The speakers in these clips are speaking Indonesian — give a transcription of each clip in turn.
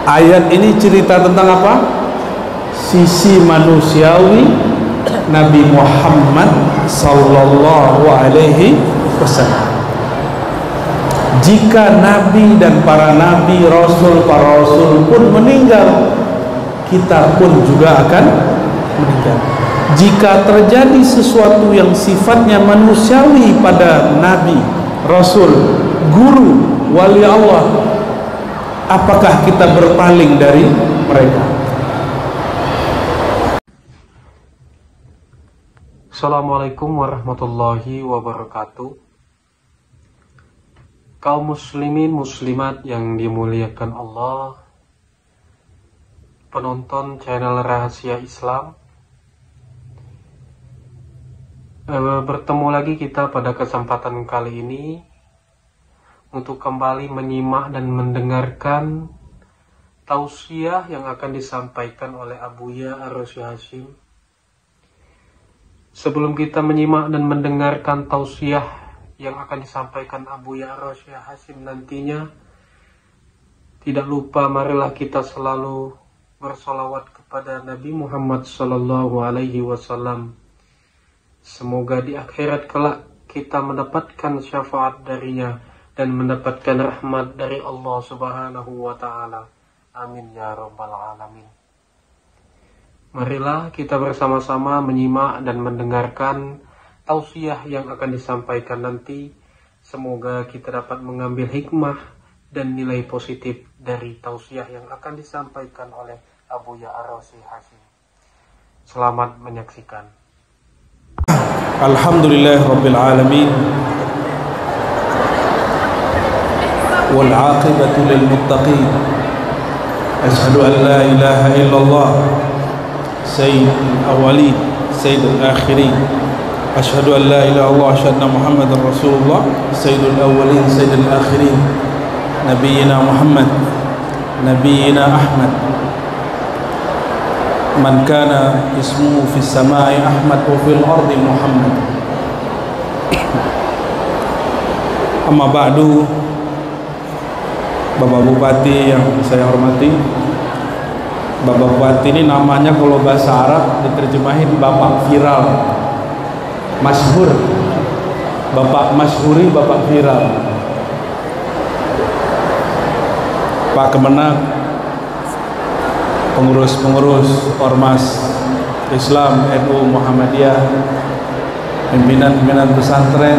Ayat ini cerita tentang apa? Sisi manusiawi Nabi Muhammad sallallahu alaihi wasallam. Jika nabi dan para nabi, para rasul pun meninggal, kita pun juga akan meninggal. Jika terjadi sesuatu yang sifatnya manusiawi pada nabi, rasul, guru, wali Allah, apakah kita berpaling dari mereka? Assalamualaikum warahmatullahi wabarakatuh. Kaum muslimin muslimat yang dimuliakan Allah, penonton channel Rahasia Islam, bertemu lagi kita pada kesempatan kali ini untuk kembali menyimak dan mendengarkan tausiah yang akan disampaikan oleh Abuya Ar-Rasy Hasyim. Sebelum kita menyimak dan mendengarkan tausiah yang akan disampaikan Abuya Ar-Rasy Hasyim nantinya, tidak lupa marilah kita selalu bersolawat kepada Nabi Muhammad sallallahu alaihi wasallam. Semoga di akhirat kelak kita mendapatkan syafaat darinya dan mendapatkan rahmat dari Allah Subhanahu wa taala. Amin ya rabbal alamin. Marilah kita bersama-sama menyimak dan mendengarkan tausiah yang akan disampaikan nanti. Semoga kita dapat mengambil hikmah dan nilai positif dari tausiah yang akan disampaikan oleh Abuya Ar-Rasy Hasyim. Selamat menyaksikan. Alhamdulillah Rabbil Alamin, wal aqibatu lil muttaqin. Asyhadu an la ilaha illallah sayyidul awwalin sayyidul akhirin. Asyhadu an la ilaha illallah asyhadu anna Muhammadar Rasulullah sayyidul awwalin sayyidul akhirin. Nabiyyina Muhammad, nabiyyina Ahmad, man kana ismuhu fis samai Ahmad wa fil ardi Muhammad. Amma ba'du. Bapak Bupati yang saya hormati, Bapak Bupati ini namanya kalau bahasa Arab diterjemahin Bapak Viral, masyhur, Bapak masyhuri, Bapak viral. Pak Kemenag, pengurus-pengurus Ormas Islam NU Muhammadiyah, pimpinan-pimpinan pesantren,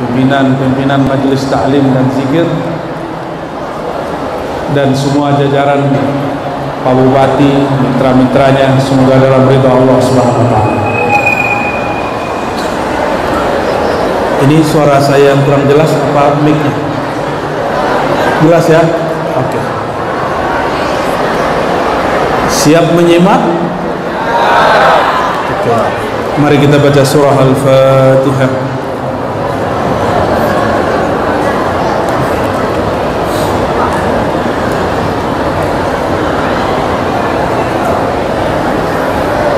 pimpinan majelis taklim dan zikir, dan semua jajaran Pak Bupati, mitra-mitranya, semoga dalam ridha Allah Subhanahu wa taala. Ini suara saya yang kurang jelas apa mic-nya? Jelas ya? Oke. Siap menyimak? Oke. Mari kita baca surah Al-Fatihah.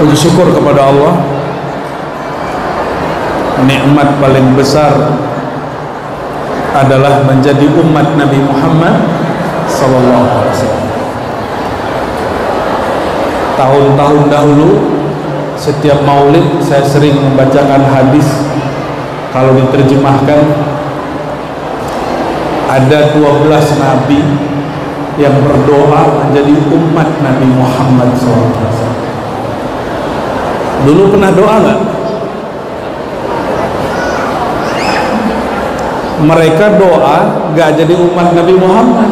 Puji syukur kepada Allah, nikmat paling besar adalah menjadi umat Nabi Muhammad sallallahu alaihi wasallam. Tahun-tahun dahulu setiap maulid saya sering membacakan hadis, kalau diterjemahkan ada 12 nabi yang berdoa menjadi umat Nabi Muhammad SAW. Dulu pernah doa nggak? Mereka doa nggak jadi umat Nabi Muhammad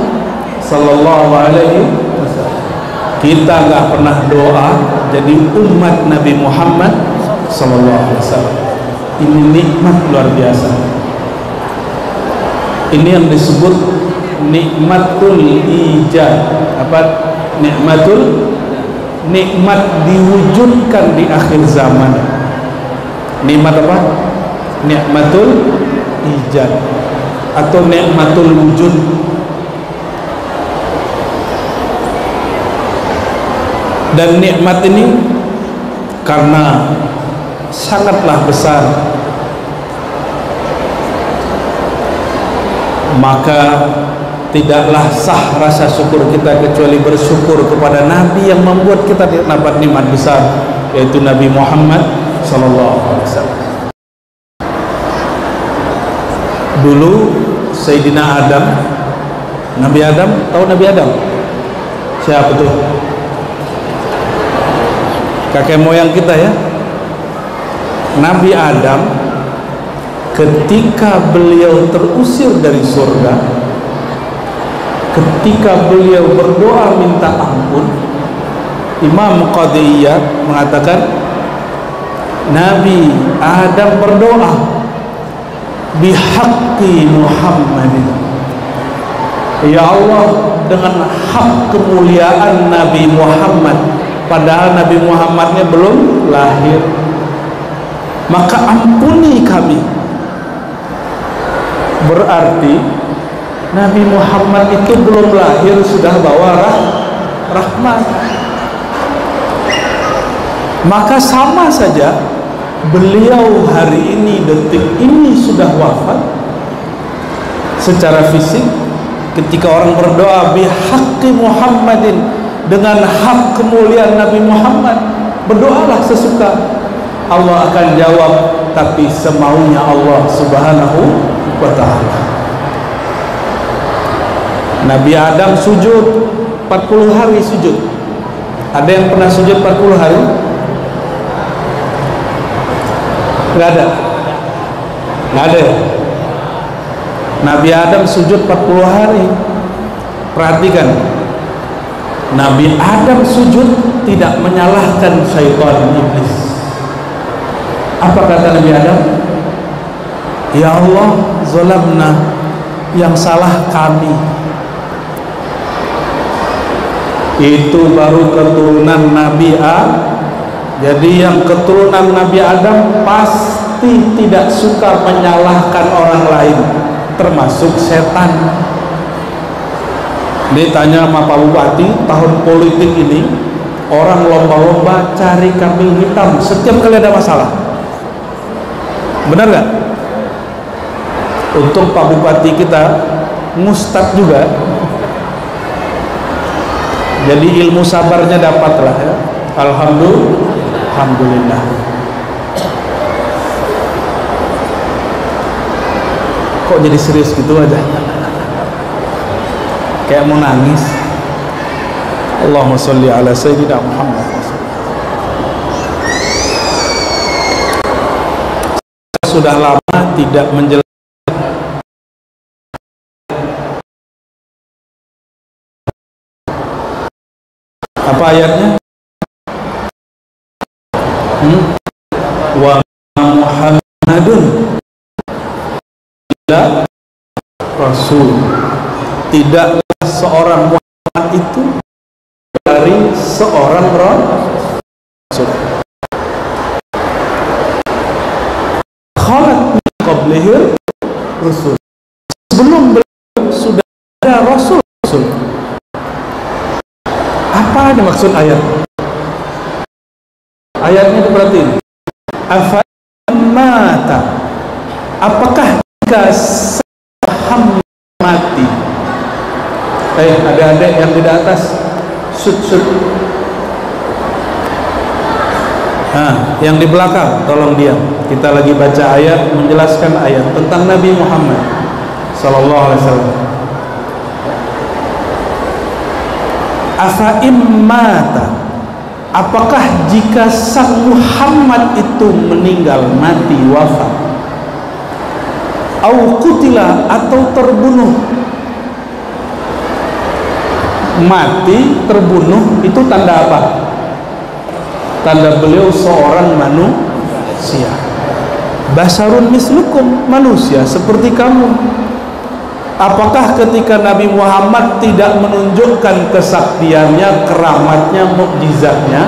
Sallallahu Alaihi Wasallam. Kita nggak pernah doa jadi umat Nabi Muhammad Sallallahu Alaihi Wasallam. Ini nikmat luar biasa. Ini yang disebut nikmatul ijad. Apa? Nikmat diwujudkan di akhir zaman. Nikmat apa? Nikmatul ijad atau nikmatul wujud. Dan nikmat ini karena sangatlah besar, maka tidaklah sah rasa syukur kita kecuali bersyukur kepada Nabi yang membuat kita dapat nikmat besar, yaitu Nabi Muhammad sallallahu alaihi wasallam. Dulu Sayyidina Adam, Nabi Adam, tahu Nabi Adam? Siapa tuh? Kakek moyang kita ya. Nabi Adam ketika beliau terusir dari surga, ketika beliau berdoa minta ampun, Imam Qadiyah mengatakan Nabi Adam berdoa bihaqqi Muhammadin, ya Allah, dengan hak kemuliaan Nabi Muhammad, padahal Nabi Muhammadnya belum lahir, maka ampuni kami. Berarti Nabi Muhammad itu belum lahir sudah bawa rahmat. Maka sama saja beliau hari ini, detik ini sudah wafat secara fisik. Ketika orang berdoa bihaqqi Muhammadin, dengan hak kemuliaan Nabi Muhammad, berdoalah sesuka, Allah akan jawab, tapi semaunya Allah subhanahu wa ta'ala. Nabi Adam sujud 40 hari sujud. Ada yang pernah sujud 40 hari? Nggak ada. Nggak ada. Nabi Adam sujud 40 hari. Perhatikan, Nabi Adam sujud tidak menyalahkan syaitan iblis. Apa kata Nabi Adam? Ya Allah, zalamna, yang salah kami. Itu baru keturunan Nabi Adam. Jadi yang keturunan Nabi Adam pasti tidak suka menyalahkan orang lain, termasuk setan. Ditanya sama Pak Bupati, tahun politik ini orang lomba-lomba cari kambing hitam setiap kali ada masalah. Benar gak? Untuk Pak Bupati kita mustad juga, jadi ilmu sabarnya dapatlah ya. Alhamdulillah. Kok jadi serius gitu aja? Kayak mau nangis. Allahumma sholli ala sayyidina Muhammad. Sudah lama tidak menjelaskan apa ayatnya? Wa Muhammadun illa rasul. Tidaklah seorang Muhammad itu dari seorang rasul. Khalat min qablihi rasul. Sebelum beliau sudah ada rasul. Apa ada maksud ayat? Ayatnya diperhatiin. Afa mata, apakah jika Muhammad mati? Adik-adik yang di atas, sud. Yang di belakang tolong diam. Kita lagi baca ayat, menjelaskan ayat tentang Nabi Muhammad sallallahu alaihi wasallam. Afa immata, apakah jika sang Muhammad itu meninggal, mati, wafat, au qutila, atau terbunuh. Mati, terbunuh, itu tanda apa? Tanda beliau seorang manusia. Basarun mislukum, manusia seperti kamu. Apakah ketika Nabi Muhammad tidak menunjukkan kesaktiannya, keramatnya, mukjizatnya,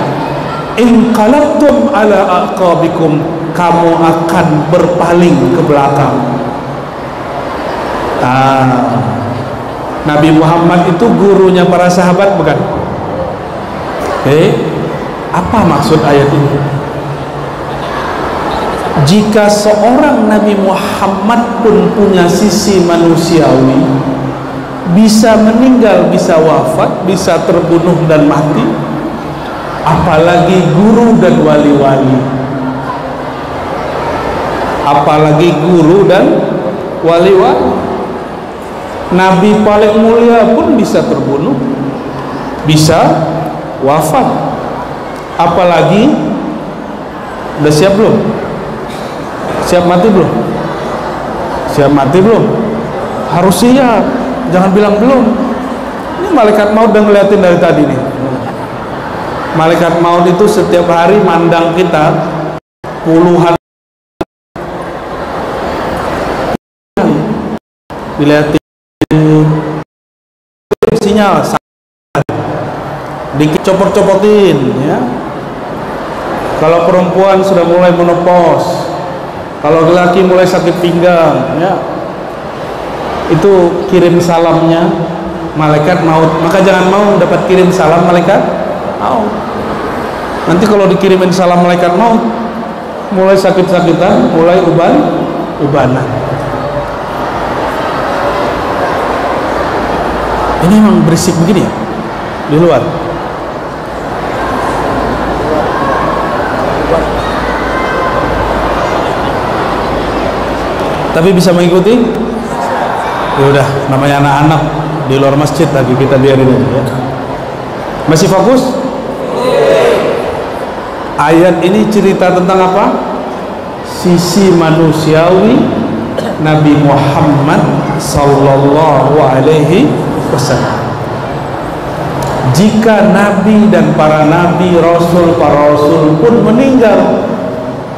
inqalabtum ala aqabikum, kamu akan berpaling ke belakang? Nabi Muhammad itu gurunya para sahabat, bukan? Apa maksud ayat ini? Jika seorang Nabi Muhammad pun punya sisi manusiawi, bisa meninggal, bisa wafat, bisa terbunuh dan mati, apalagi guru dan wali-wali. Apalagi guru dan wali-wali. Nabi paling mulia pun bisa terbunuh, bisa wafat. Apalagi, udah siap belum? Siap mati belum? Siap mati belum? Harus siap, jangan bilang belum. Ini malaikat maut udah ngeliatin dari tadi nih. Malaikat maut itu setiap hari mandang kita puluhan, dilihatin sinyal, dikit copot-copotin ya. Kalau perempuan sudah mulai menopause, kalau laki mulai sakit pinggang ya, itu kirim salamnya malaikat maut. Maka jangan mau dapat kirim salam malaikat maut. Nanti kalau dikirimin salam malaikat maut, mulai sakit-sakitan, mulai ubanan. Ini emang berisik begini ya di luar. Tapi bisa mengikuti? Ya udah, namanya anak-anak di luar masjid lagi, kita biarin aja ya. Masih fokus? Ayat ini cerita tentang apa? Sisi manusiawi Nabi Muhammad sallallahu alaihi wasallam. Jika nabi dan para nabi, rasul, para rasul pun meninggal,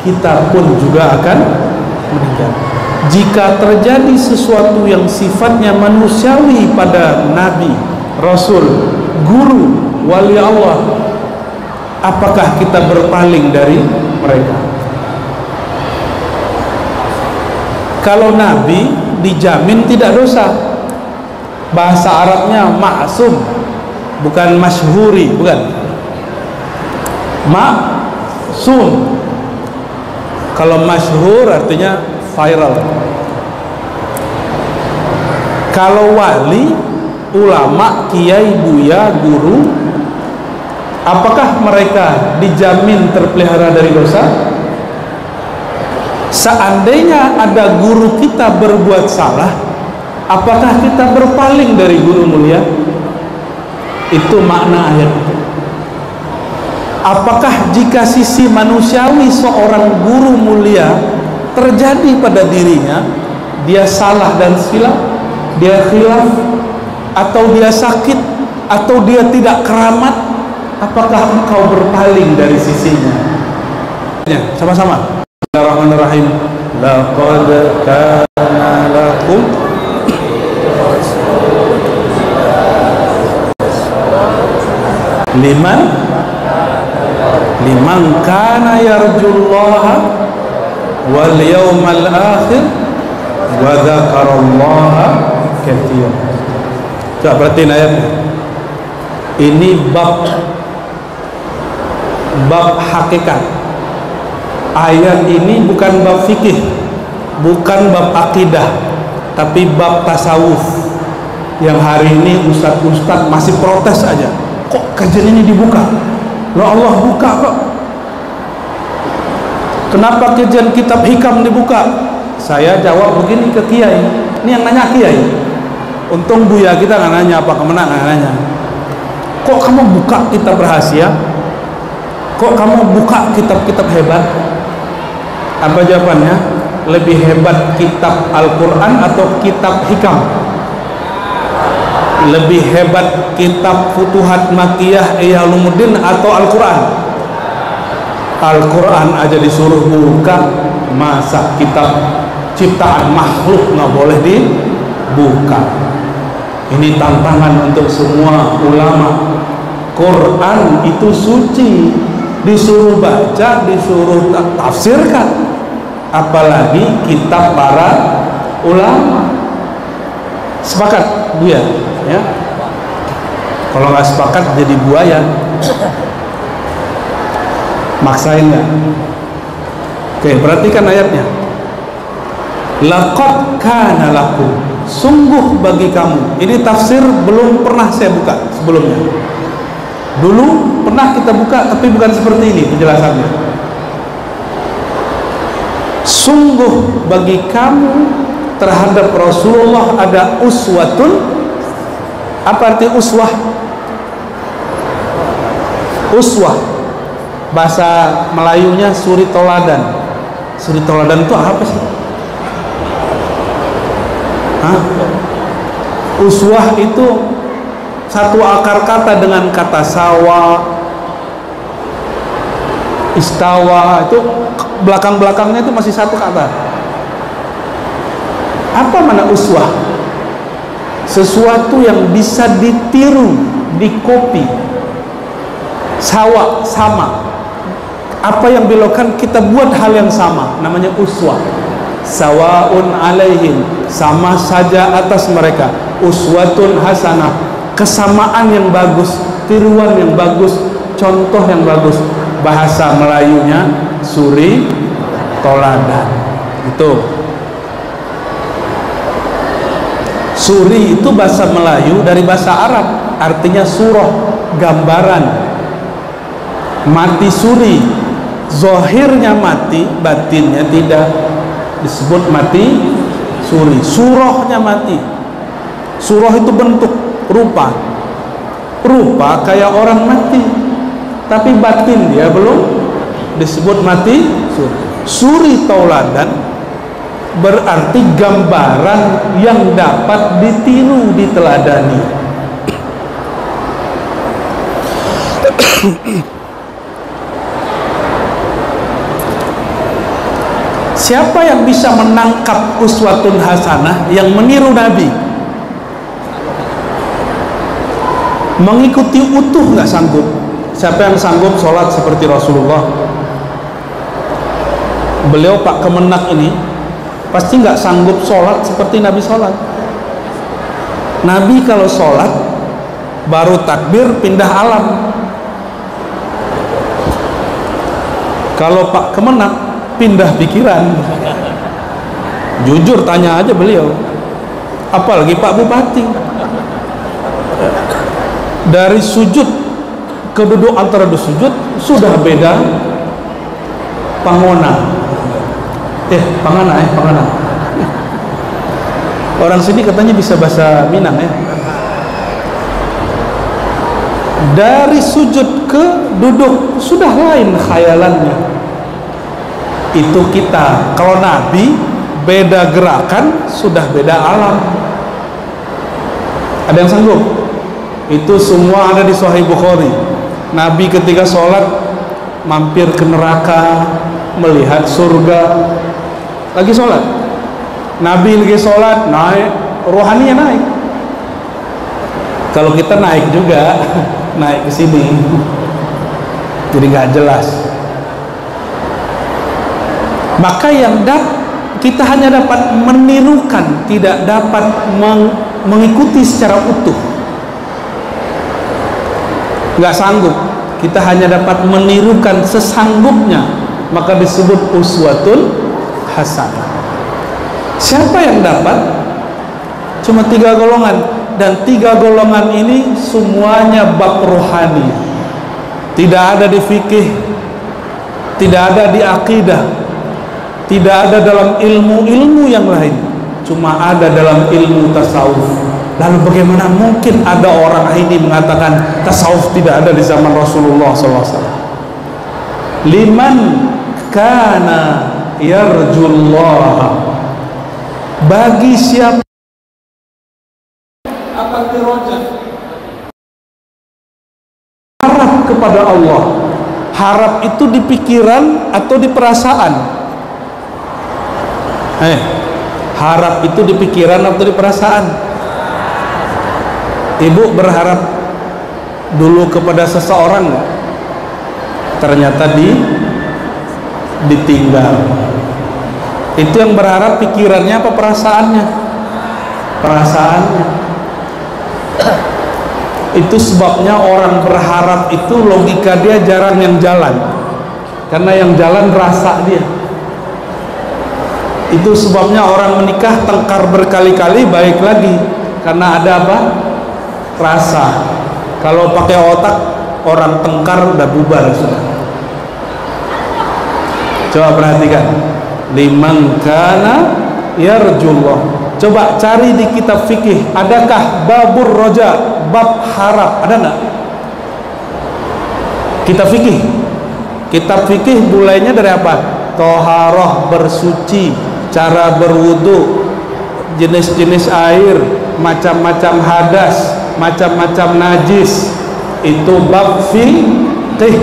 kita pun juga akan meninggal. Jika terjadi sesuatu yang sifatnya manusiawi pada nabi, rasul, guru, wali Allah, apakah kita berpaling dari mereka? Kalau nabi dijamin tidak dosa. Bahasa Arabnya maksum, bukan masyhuri, bukan. Maksum. Kalau masyhur artinya viral. Kalau wali, ulama, kiai, buya, guru, apakah mereka dijamin terpelihara dari dosa? Seandainya ada guru kita berbuat salah, apakah kita berpaling dari guru mulia? Itu makna ayat itu. Apakah jika sisi manusiawi seorang guru mulia terjadi pada dirinya, dia salah dan silap, dia khilaf, atau dia sakit, atau dia tidak keramat, apakah engkau berpaling dari sisinya? Sama-sama. Bismillahirrahmanirrahim. Laqad kana lakum liman kana yarjullaha wal yawmal akhir wa dzakarallaha katsiran. Coba perhatiin ayatnya. Ini bab hakikat. Ayat ini bukan bab fikih, bukan bab akidah, tapi bab tasawuf. Yang hari ini ustadz-ustadz masih protes aja. Kok kajian ini dibuka? Loh, Allah buka kok. Kenapa kajian kitab hikam dibuka? Saya jawab begini ke kiai. Ini yang nanya kiai. Untung buya kita nggak nanya, apa kemana nggak nanya. Kok kamu buka kitab rahasia? Kok kamu buka kitab-kitab hebat? Apa jawabannya? Lebih hebat kitab Al-Quran atau kitab hikam? Lebih hebat kitab Futuhat Makkiyah Ihya Ulumuddin atau Al-Quran? Al-Quran aja disuruh buka, masa kitab ciptaan makhluk nggak boleh dibuka? Ini tantangan untuk semua ulama. Quran itu suci, disuruh baca, disuruh tafsirkan, apalagi kitab para ulama. Sepakat Buya ya? Kalau nggak sepakat jadi buaya. Maksain nggak? Oke, perhatikan ayatnya. Laqad kana lakum, sungguh bagi kamu. Ini tafsir belum pernah saya buka sebelumnya. Dulu pernah kita buka, tapi bukan seperti ini penjelasannya. Sungguh bagi kamu terhadap Rasulullah ada uswatun. Apa arti uswah? Uswah bahasa Melayunya suri toladan. Suri toladan itu apa sih? Hah? Uswah itu satu akar kata dengan kata sawa, istawa, itu belakang-belakangnya itu masih satu kata. Apa mana uswah? Sesuatu yang bisa ditiru, dikopi. Sawa, sama. Apa yang dilakukan kita buat hal yang sama, namanya uswah. Sawaun alaihim, sama saja atas mereka. Uswatun hasanah, kesamaan yang bagus, tiruan yang bagus, contoh yang bagus. Bahasa Melayunya suri toladan. Itu suri itu bahasa Melayu dari bahasa Arab, artinya surah, gambaran. Mati suri, zohirnya mati, batinnya tidak, disebut mati suri. Surahnya mati. Surah itu bentuk, rupa kayak orang mati, tapi batin dia belum, disebut mati suri. Suri tauladan berarti gambaran yang dapat ditiru, diteladani. Siapa yang bisa menangkap uswatun hasanah, yang meniru Nabi, mengikuti utuh, nggak sanggup. Siapa yang sanggup sholat seperti Rasulullah? Beliau Pak Kemenak ini pasti nggak sanggup sholat seperti Nabi sholat. Nabi kalau sholat baru takbir pindah alam. Kalau Pak Kemenak pindah pikiran. Jujur tanya aja beliau, apalagi Pak Bupati, dari sujud ke duduk antara dua sujud sudah beda pangona. Pangana. Orang sini katanya bisa bahasa Minang ya. Dari sujud ke duduk sudah lain khayalannya. Itu kita. Kalau Nabi beda gerakan sudah beda alam. Ada yang sanggup? Itu semua ada di Sahih Bukhari. Nabi ketika sholat mampir ke neraka, melihat surga. Lagi sholat, Nabi lagi sholat, naik, rohaninya naik. Kalau kita naik juga, naik ke sini, jadi nggak jelas. Maka yang kita hanya dapat menirukan, tidak dapat mengikuti secara utuh. Nggak sanggup, kita hanya dapat menirukan sesanggupnya, maka disebut uswatun hasanah. Siapa yang dapat? Cuma 3 golongan, dan 3 golongan ini semuanya bab rohani. Tidak ada di fikih, tidak ada di akidah, tidak ada dalam ilmu-ilmu yang lain, cuma ada dalam ilmu tasawuf. Lalu bagaimana mungkin ada orang ini mengatakan tasawuf tidak ada di zaman Rasulullah SAW? Liman kana yarjullah, bagi siapa akan dirojak, harap kepada Allah. Harap itu di pikiran atau di perasaan? Harap itu di pikiran atau di perasaan? Ibu berharap dulu kepada seseorang nggak? Ternyata ditinggal. Itu yang berharap pikirannya apa perasaannya? Perasaannya. Itu sebabnya orang berharap itu logika dia jarang yang jalan, karena yang jalan rasa dia. Itu sebabnya orang menikah tengkar berkali-kali baik lagi, karena ada apa? Rasa. Kalau pakai otak, orang tengkar udah bubar sudah. Coba perhatikan, liman kana yarjullah. Coba cari di kitab fikih, adakah babur roja, bab harap, ada nggak? Kitab fikih. Kitab fikih mulainya dari apa? Toharoh, bersuci, cara berwudu, jenis-jenis air, macam-macam hadas, macam-macam najis. Itu bab fikih,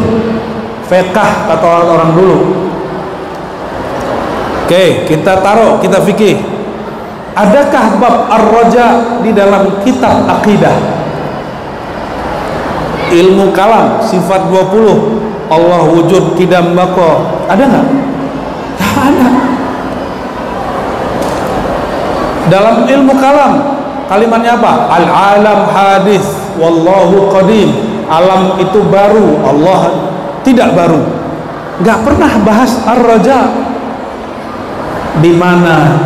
fiqh kata orang dulu. Oke, kita taruh kitab fikih. Adakah bab ar-roja di dalam kitab akidah? Ilmu kalam, sifat 20, Allah wujud kidam bako, ada nggak? Tak ada. Dalam ilmu kalam, kalimatnya apa? Al-alam hadis, wallahu qadim. Alam itu baru, Allah tidak baru. Nggak pernah bahas ar-roja. Di mana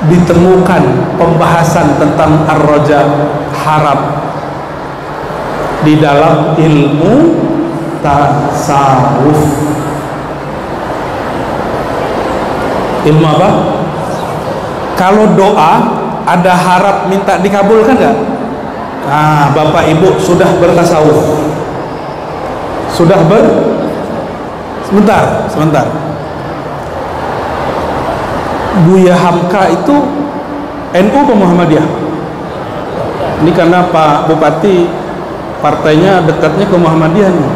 ditemukan pembahasan tentang ar-roja, harap? Di dalam ilmu tasawuf. Ilmu apa? Kalau doa ada harap minta dikabulkan nggak? Nah, Bapak Ibu sudah bertasawuf, sudah sebentar. Buya Hamka itu NU atau Muhammadiyah? Ini karena Pak Bupati partainya dekatnya ke Muhammadiyah nih.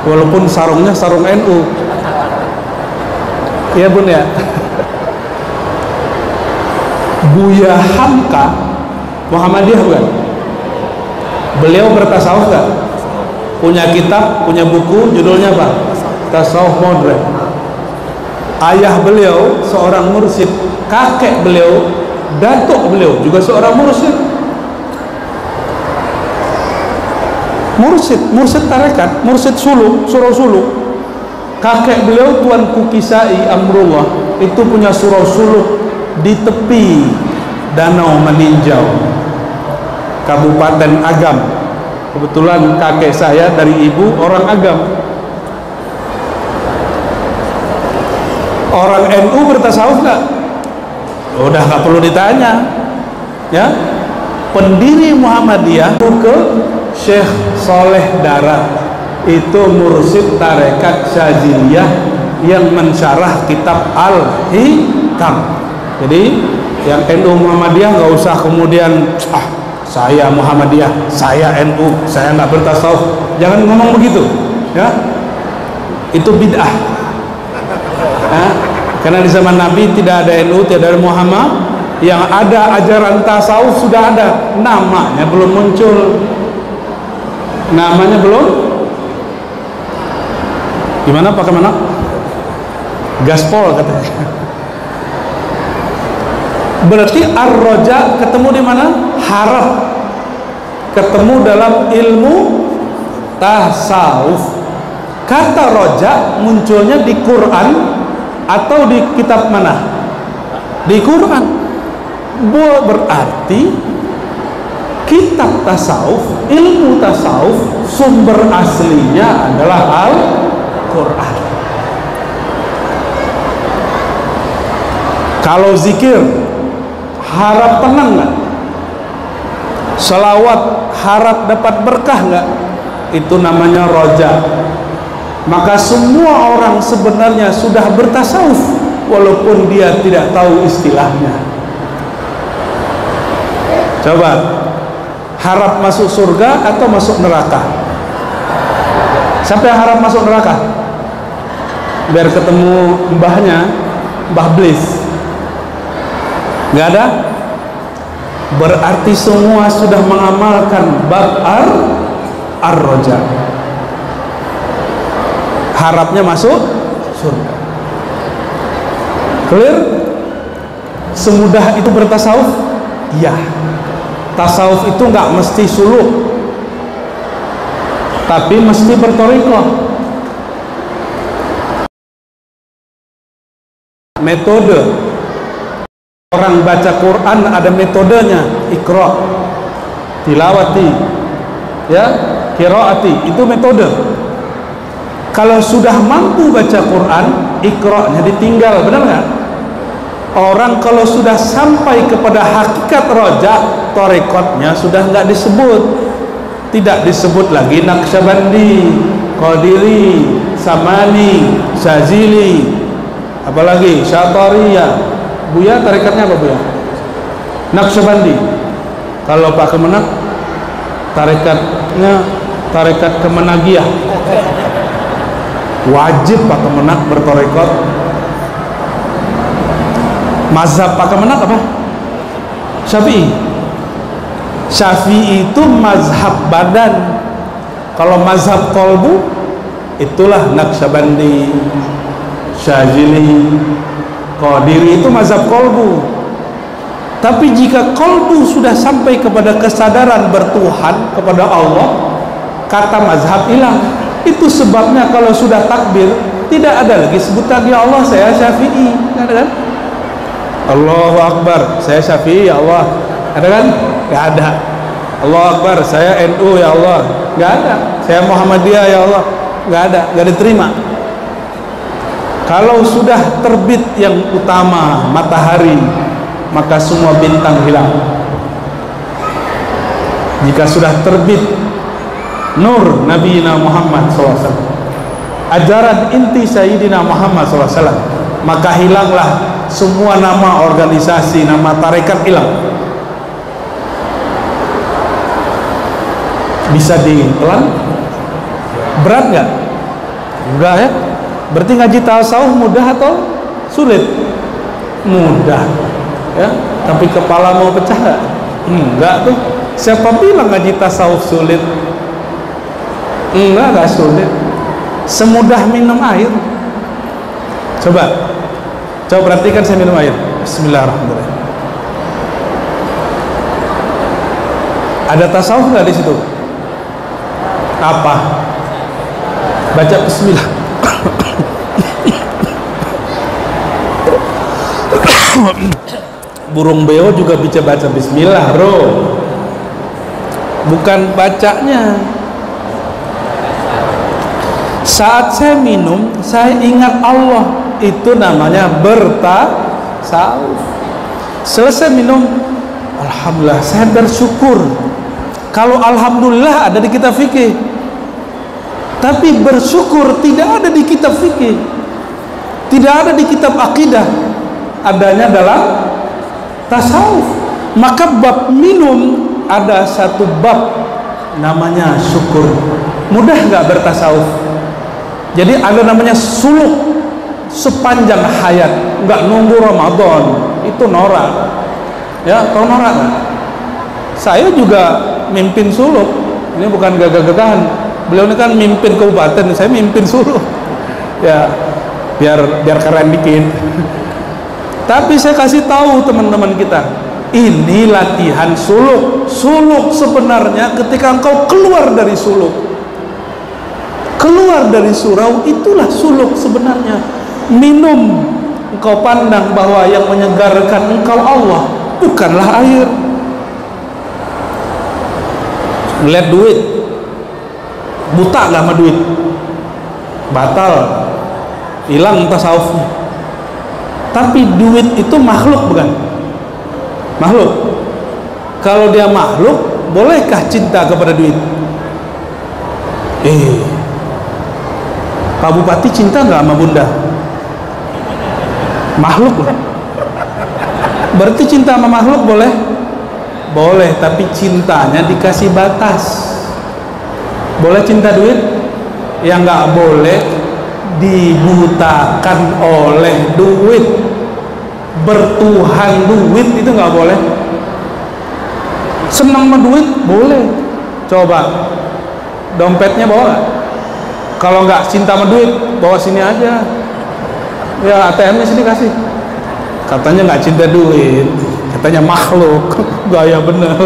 Walaupun sarungnya sarung NU. Iya Bun ya. Buya Hamka Muhammadiyah bukan? Beliau bertasawuf nggak? Punya kitab, punya buku, judulnya apa? Tasawuf Modern. Ayah beliau seorang mursyid, kakek beliau, datuk beliau juga seorang mursyid. Mursyid tarekat, mursyid suluk, surau suluk. Kakek beliau Tuanku Kisai Amrullah itu punya surau suluk di tepi Danau Meninjau, Kabupaten Agam. Kebetulan kakek saya dari ibu orang Agam. Orang NU bertasawuf nggak? Udah nggak perlu ditanya, ya. Pendiri Muhammadiyah ke Syekh Soleh Darat, itu mursyid tarekat Syaziliyah yang mensyarah kitab Al-Hikam. Jadi yang NU Muhammadiyah nggak usah kemudian saya Muhammadiyah, saya NU, saya nggak bertasawuf. Jangan ngomong begitu, ya. Itu bid'ah. Karena di zaman Nabi tidak ada NU, tidak ada Muhammad. Yang ada ajaran tasawuf sudah ada, namanya belum muncul. Namanya belum. Gimana pakai mana? Gaspol katanya. Berarti ar-roja ketemu di mana? Harap. Ketemu dalam ilmu tasawuf. Kata roja munculnya di Quran atau di kitab mana? Di Quran. Berarti kitab tasawuf, ilmu tasawuf, sumber aslinya adalah Al-Quran. Kalau zikir, harap tenang nggak? Selawat, harap dapat berkah nggak? Itu namanya roja. Maka semua orang sebenarnya sudah bertasawuf walaupun dia tidak tahu istilahnya. Coba, harap masuk surga atau masuk neraka? Siapa yang harap masuk neraka? Biar ketemu mbahnya, Mbah Blis. Nggak ada? Berarti semua sudah mengamalkan bab ar-roja. Harapnya masuk surga. Clear? Semudah itu bertasawuf? Ya. Tasawuf itu nggak mesti suluk, tapi mesti bertorikoh. metode. Orang baca Quran ada metodenya. Iqra, tilawati, ya, qiraati, itu metode. Kalau sudah mampu baca Quran, iqra-nya ditinggal, benar nggak? Orang kalau sudah sampai kepada hakikat roja, tarekatnya sudah nggak disebut, tidak disebut lagi Naqsyabandi, Qadiri, Samani, Syazili, apalagi Syatariyah. Buya tarekatnya apa Buya? Naqsyabandi. Kalau Pak Kemenak tarekatnya tarekat Kemenagiyah. Wajib Pak Kemenak bertarekat. Mazhab Pak Kemenak apa? Syafi'i. Syafi'i itu mazhab badan. Kalau mazhab kolbu, itulah Naqsyabandi, Syazili, Qadiri, itu mazhab kolbu. Tapi jika kolbu sudah sampai kepada kesadaran bertuhan kepada Allah, kata mazhab hilang. Itu sebabnya kalau sudah takbir tidak ada lagi sebutan ya Allah saya Syafi'i, nggak ada kan? Allahu Akbar saya Syafi'i ya Allah, ada kan? Nggak ada. Allahu Akbar saya NU ya Allah, nggak ada. Saya Muhammadiyah ya Allah, nggak ada, nggak diterima. Kalau sudah terbit yang utama matahari, maka semua bintang hilang. Jika sudah terbit nur Nabi Muhammad SAW, ajaran inti Sayyidina Muhammad SAW, maka hilanglah semua nama organisasi, nama tarekat hilang. Bisa ditelan? Berat nggak? Enggak ya? Berarti ngaji tasawuf mudah atau sulit? Mudah ya, tapi kepala mau pecah nggak? Enggak tuh. Siapa bilang ngaji tasawuf sulit? Enggak sulit. Semudah minum air. Coba perhatikan saya minum air. Bismillahirrahmanirrahim. Ada tasawuf nggak di situ? Apa? Baca Bismillah. Burung beo juga bisa baca Bismillah, bro. Bukan bacanya. Saat saya minum, saya ingat Allah. Itu namanya bertasawuf. Selesai minum, alhamdulillah, saya bersyukur. Kalau alhamdulillah ada di kitab fikih, tapi bersyukur tidak ada di kitab fikih, tidak ada di kitab akidah, adanya dalam tasawuf. Maka bab minum ada satu bab namanya syukur. Mudah nggak bertasawuf? Jadi ada namanya suluk sepanjang hayat, nggak nunggu Ramadan, itu norak. Ya, tahu norak kan? Saya juga mimpin suluk. Ini bukan gagah-gagahan. Beliau ini kan mimpin kabupaten, saya mimpin suluk. Ya, biar keren dikit. Tapi saya kasih tahu teman-teman kita, ini latihan suluk. Suluk sebenarnya ketika engkau keluar dari suluk, keluar dari surau, itulah suluk sebenarnya. Minum, engkau pandang bahwa yang menyegarkan engkau Allah, bukanlah air. Lihat duit, buta gak sama duit? Batal, hilang tasawufnya. Tapi duit itu makhluk bukan? Makhluk. Kalau dia makhluk, bolehkah cinta kepada duit? Pak Bupati cinta nggak sama Bunda? Makhluk lah. Berarti cinta sama makhluk boleh? Boleh, tapi cintanya dikasih batas. Boleh cinta duit? Yang nggak boleh dibutakan oleh duit. Bertuhan duit itu nggak boleh. Senang sama duit boleh. Coba dompetnya bawa nggak? Kalau nggak cinta sama duit, bawa sini aja. Ya ATM-nya sini kasih. Katanya nggak cinta duit, katanya makhluk. Gaya bener.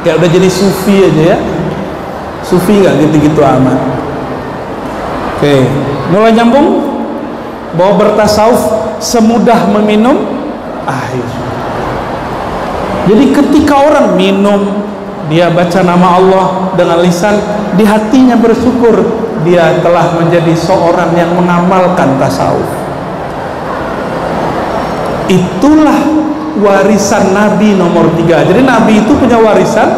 Kayak udah jadi sufi aja ya. Sufi nggak gitu-gitu amat. Oke, mulai nyambung. Bahwa bertasawuf semudah meminum air. Jadi ketika orang minum, dia baca nama Allah dengan lisan, di hatinya bersyukur, dia telah menjadi seorang yang mengamalkan tasawuf. Itulah warisan Nabi nomor 3. Jadi Nabi itu punya warisan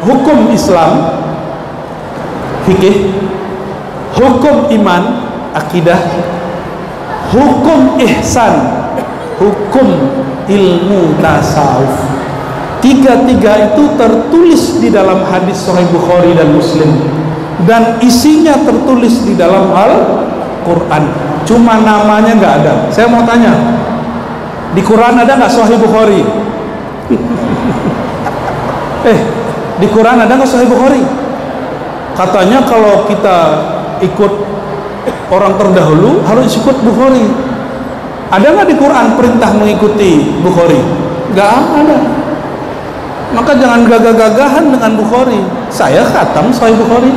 hukum Islam, fikih, hukum iman, akidah, hukum ihsan, hukum ilmu tasawuf. Tiga-tiga itu tertulis di dalam hadis Sahih Bukhari dan Muslim, dan isinya tertulis di dalam Al-Quran. Cuma namanya nggak ada. Saya mau tanya, di Quran ada nggak Sahih Bukhari? Di Quran ada nggak Sahih Bukhari? Katanya kalau kita ikut orang terdahulu harus ikut Bukhari. Ada nggak di Quran perintah mengikuti Bukhari? Nggak ada. Maka jangan gagah-gagahan dengan Bukhari. Saya khatam Sahih Bukhari,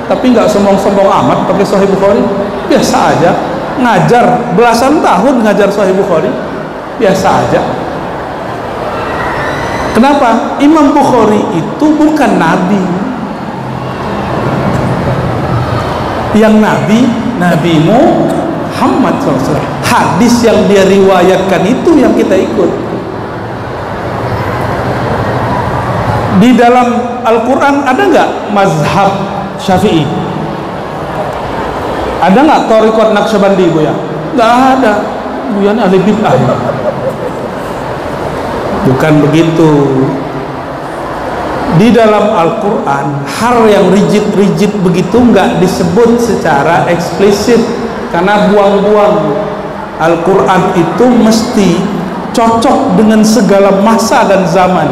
tapi nggak sombong-sombong amat pakai Sahih Bukhari. Biasa aja. Ngajar belasan tahun ngajar Sahih Bukhari, biasa aja. Kenapa? Imam Bukhari itu bukan nabi. Yang Nabi Muhammad SAW. Hadis yang dia riwayatkan itu yang kita ikut. Di dalam Al-Quran ada nggak mazhab Syafi'i? Ada nggak Thariqat Naqsyabandi, Buya? Nggak ada. Buya ini ahli bid'ah. Bukan begitu. Di dalam Al-Quran hal yang rigid begitu nggak disebut secara eksplisit, karena buang-buang. Al-Quran itu mesti cocok dengan segala masa dan zaman.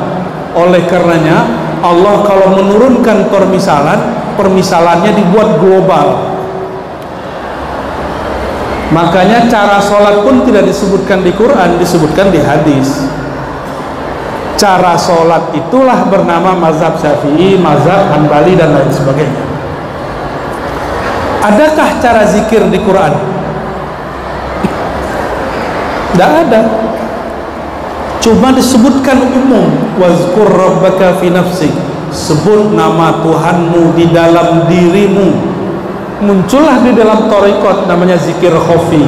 Oleh karenanya Allah kalau menurunkan permisalannya dibuat global. Makanya cara sholat pun tidak disebutkan di Quran, disebutkan di hadis. Cara sholat itulah bernama mazhab Syafi'i, mazhab Hanbali, dan lain sebagainya. Adakah cara zikir di Quran? Tidak ada. Cuma disebutkan umum, wazkur rabbaka fi nafsik, sebut nama Tuhanmu di dalam dirimu. Muncullah di dalam thariqat namanya zikir khafi.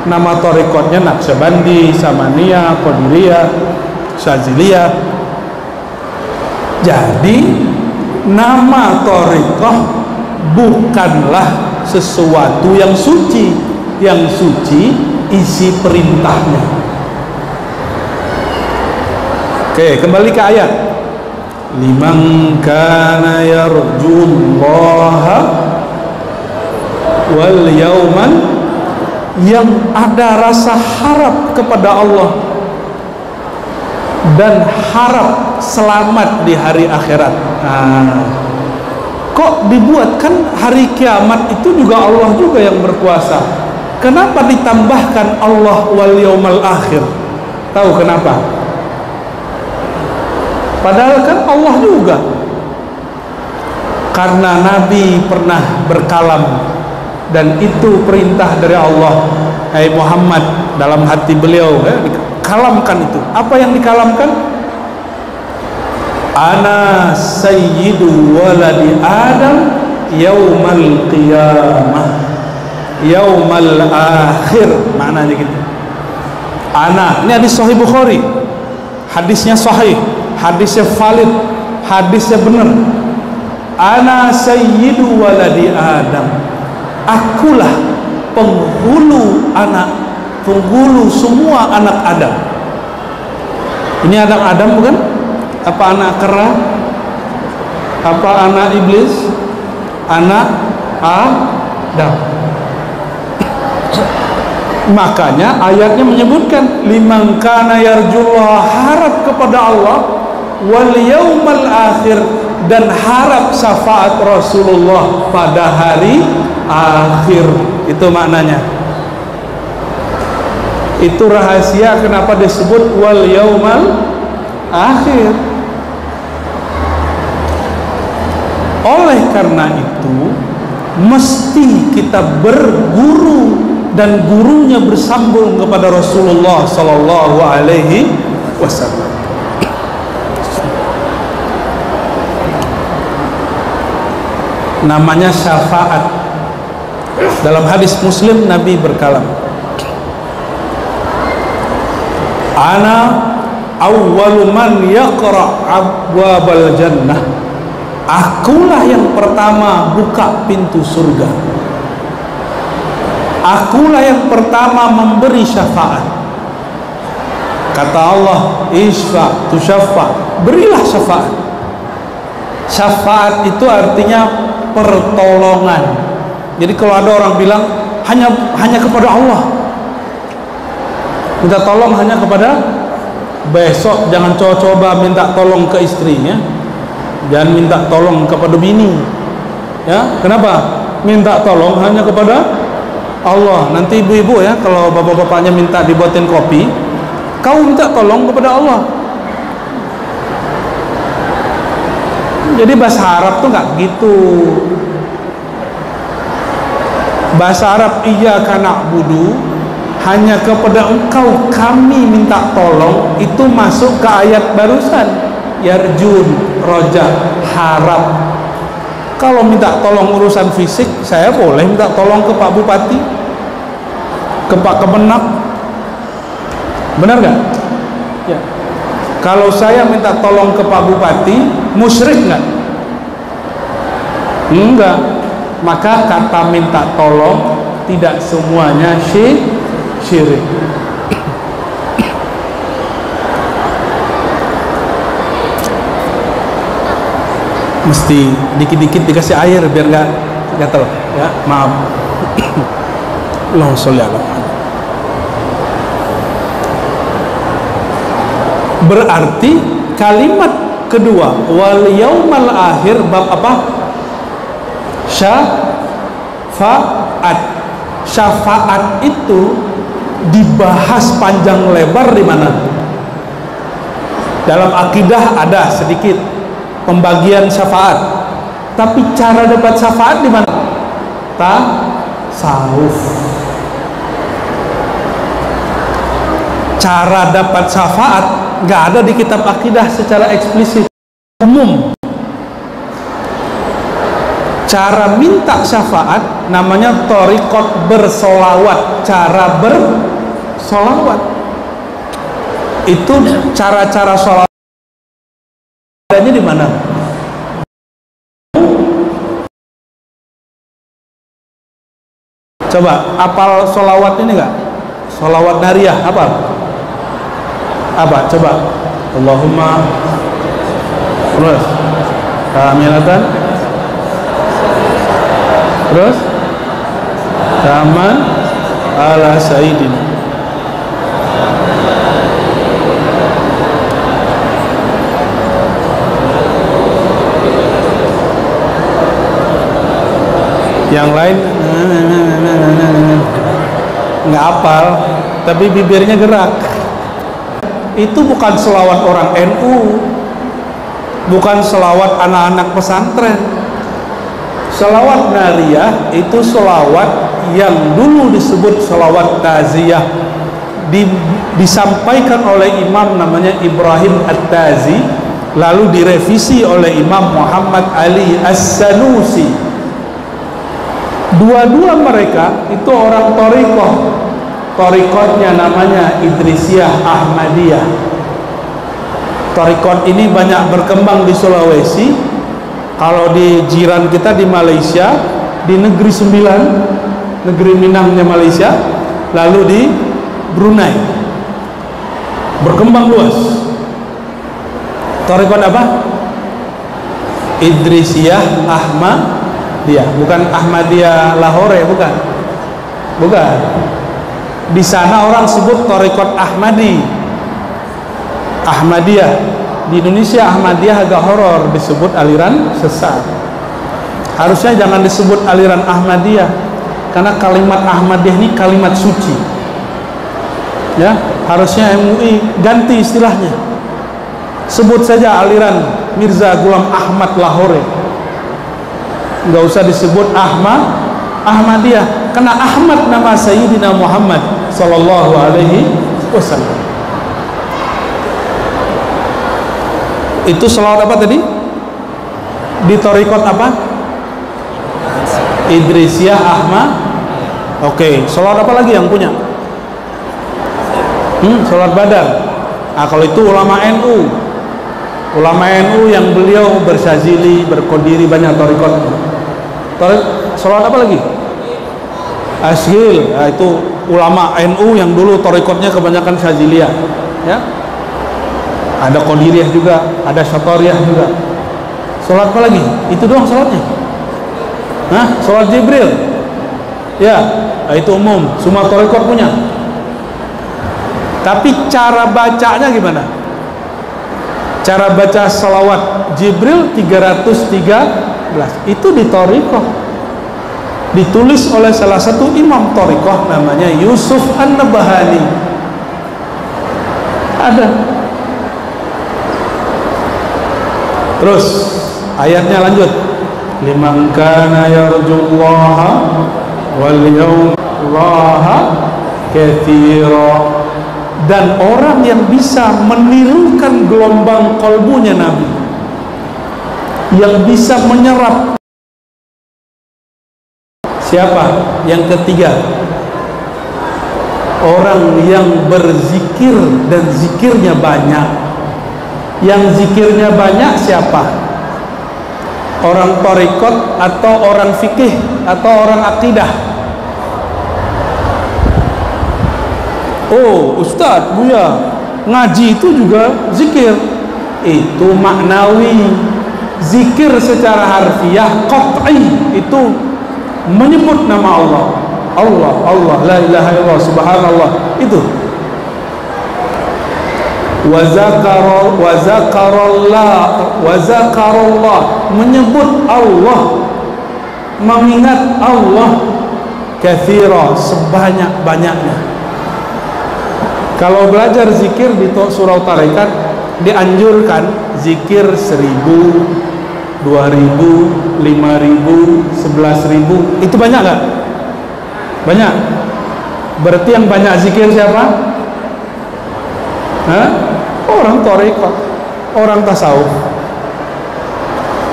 Nama thariqatnya Naqsyabandi, Samaniyah, Qadiriyah, Syaziliyah. Jadi nama thariqah bukanlah sesuatu yang suci. Yang suci isi perintahnya. Oke, kembali ke ayat. Liman kana yarjullaha wal yauman, yang ada rasa harap kepada Allah dan harap selamat di hari akhirat. Kok dibuatkan hari kiamat itu juga Allah juga yang berkuasa? Kenapa ditambahkan Allah wal yaumal akhir? Tahu kenapa? Padahal kan Allah juga. Karena Nabi pernah berkalam, dan itu perintah dari Allah. Hai Muhammad, dalam hati beliau dikalamkan itu. Apa yang dikalamkan? Ana sayyidu waladi Adam yaumal qiyamah, yaumal akhir. Maknanya gitu. Ana, ini hadis Sahih Bukhari. Hadisnya sahih, hadisnya valid, hadisnya benar. Ana sayyidu waladi Adam, akulah penghulu semua anak Adam. Ini anak Adam bukan? Apa anak kera? Apa anak iblis? Anak Adam. Makanya ayatnya menyebutkan liman kana yarjullah, harap kepada Allah, wal yaumal akhir, dan harap syafaat Rasulullah pada hari akhir. Itu maknanya. Itu rahasia kenapa disebut wal yaumal akhir. Oleh karena itu mesti kita berguru dan gurunya bersambung kepada Rasulullah sallallahu alaihi wasallam. Namanya syafaat. Dalam hadis Muslim Nabi berkalam, ana awwalu man yaqra abwabal jannah. Akulah yang pertama buka pintu surga. Akulah yang pertama memberi syafaat. Kata Allah, isfa tusyaffa, berilah syafaat. Syafaat itu artinya pertolongan. Jadi kalau ada orang bilang hanya kepada Allah, minta tolong hanya kepada, besok jangan coba-coba minta tolong ke istrinya, jangan minta tolong kepada bini, ya. Kenapa? Minta tolong hanya kepada Allah. Nanti ibu-ibu ya, kalau bapak-bapaknya minta dibuatin kopi, kau minta tolong kepada Allah. Jadi bahasa Arab tuh nggak gitu. Bahasa Arab iyyaka na'budu, hanya kepada engkau kami minta tolong, itu masuk ke ayat barusan, yarjun, roja, harap. Kalau minta tolong urusan fisik, saya boleh minta tolong ke Pak Bupati, ke Pak Kemenak, benar nggak? Ya. Kalau saya minta tolong ke Pak Bupati, musyrik nggak? Enggak. Maka kata minta tolong tidak semuanya syirik. Mesti dikit-dikit dikasih air biar nggak gatel, ya. Maaf. Allahumma sholli ala Muhammad. Berarti kalimat kedua wal yaumal akhir bab apa? Syafaat. Syafaat itu dibahas panjang lebar di mana? Dalam akidah ada sedikit pembagian syafaat. Tapi cara dapat syafaat di mana? Tasawuf. Cara dapat syafaat nggak ada di kitab akidah secara eksplisit, umum. Cara minta syafaat namanya thariqat bersolawat, cara bersolawat. Itu cara-cara solawat adanya di mana? Coba apal solawat ini nggak? Solawat nariyah apa? Apa? Coba. Allahumma terus kamilatan, terus taman ala sayyidina. Yang lain nggak hafal, tapi bibirnya gerak. Itu bukan selawat orang NU, bukan selawat anak-anak pesantren. Selawat nariyah itu selawat yang dulu disebut selawat taziyah, disampaikan oleh imam namanya Ibrahim At-Tazi, lalu direvisi oleh Imam Muhammad Ali As-Sanusi. Dua-dua mereka itu orang thariqah. Thariqatnya namanya Idrisiyah Ahmadiyah. Thariqat ini banyak berkembang di Sulawesi. Kalau di jiran kita di Malaysia, di Negeri Sembilan, negeri Minangnya Malaysia, lalu di Brunei, berkembang luas. Thariqat apa? Idrisiyah Ahmadiyah, bukan Ahmadiyah Lahore, bukan. Bukan. Di sana orang sebut thariqat Ahmadiyah. Di Indonesia Ahmadiyah agak horor, disebut aliran sesat. Harusnya jangan disebut aliran Ahmadiyah, karena kalimat Ahmadiyah ini kalimat suci. Ya, harusnya MUI ganti istilahnya. Sebut saja aliran Mirza Ghulam Ahmad Lahore. Nggak usah disebut Ahmadiyah. Karena Ahmad nama Sayyidina Muhammad sallallahu alaihi wasallam. Itu selawat apa tadi? Di torikot apa? Idrisiyah Ahmad. Oke, selawat apa lagi yang punya? Selawat Badar. Nah, kalau itu ulama NU. Ulama NU yang beliau bersazili, berkodiri banyak torikot. Selawat apa lagi? Asgil. Nah, itu ulama NU yang dulu torikotnya kebanyakan Syaziliyah, ya. Ada Qadiriyah juga, ada Syatoriyah juga. Salat apa lagi? Itu doang salatnya. Hah? Salat Jibril. Ya, itu umum, semua torikot punya. Tapi cara bacanya gimana? Cara baca salawat Jibril 313. Itu di torikot. Ditulis oleh salah satu imam torikoh namanya Yusuf An-Nabahani. Ada. Terus ayatnya lanjut. Liman kana yarjullaha wal yawmallaha katsira. Dan orang yang bisa menirukan gelombang kolbunya Nabi, yang bisa menyerap. Siapa? Yang ketiga, orang yang berzikir dan zikirnya banyak. Yang zikirnya banyak siapa? Orang torikot atau orang fikih atau orang akidah? Oh, Ustadz, Buya, ngaji itu juga zikir. Itu maknawi. Zikir secara harfiah qat'i itu menyebut nama Allah. Allah, Allah, la ilaha illallah, subhanallah. Itu wa zakarallah, menyebut Allah, mengingat Allah, katsira, sebanyak-banyaknya. Kalau belajar zikir di surah Tarikat dianjurkan zikir 1000, 2000, 5000, 11.000. Itu banyak gak? Banyak. Berarti yang banyak zikir siapa? Hah? Orang tarekat, orang tasawuf.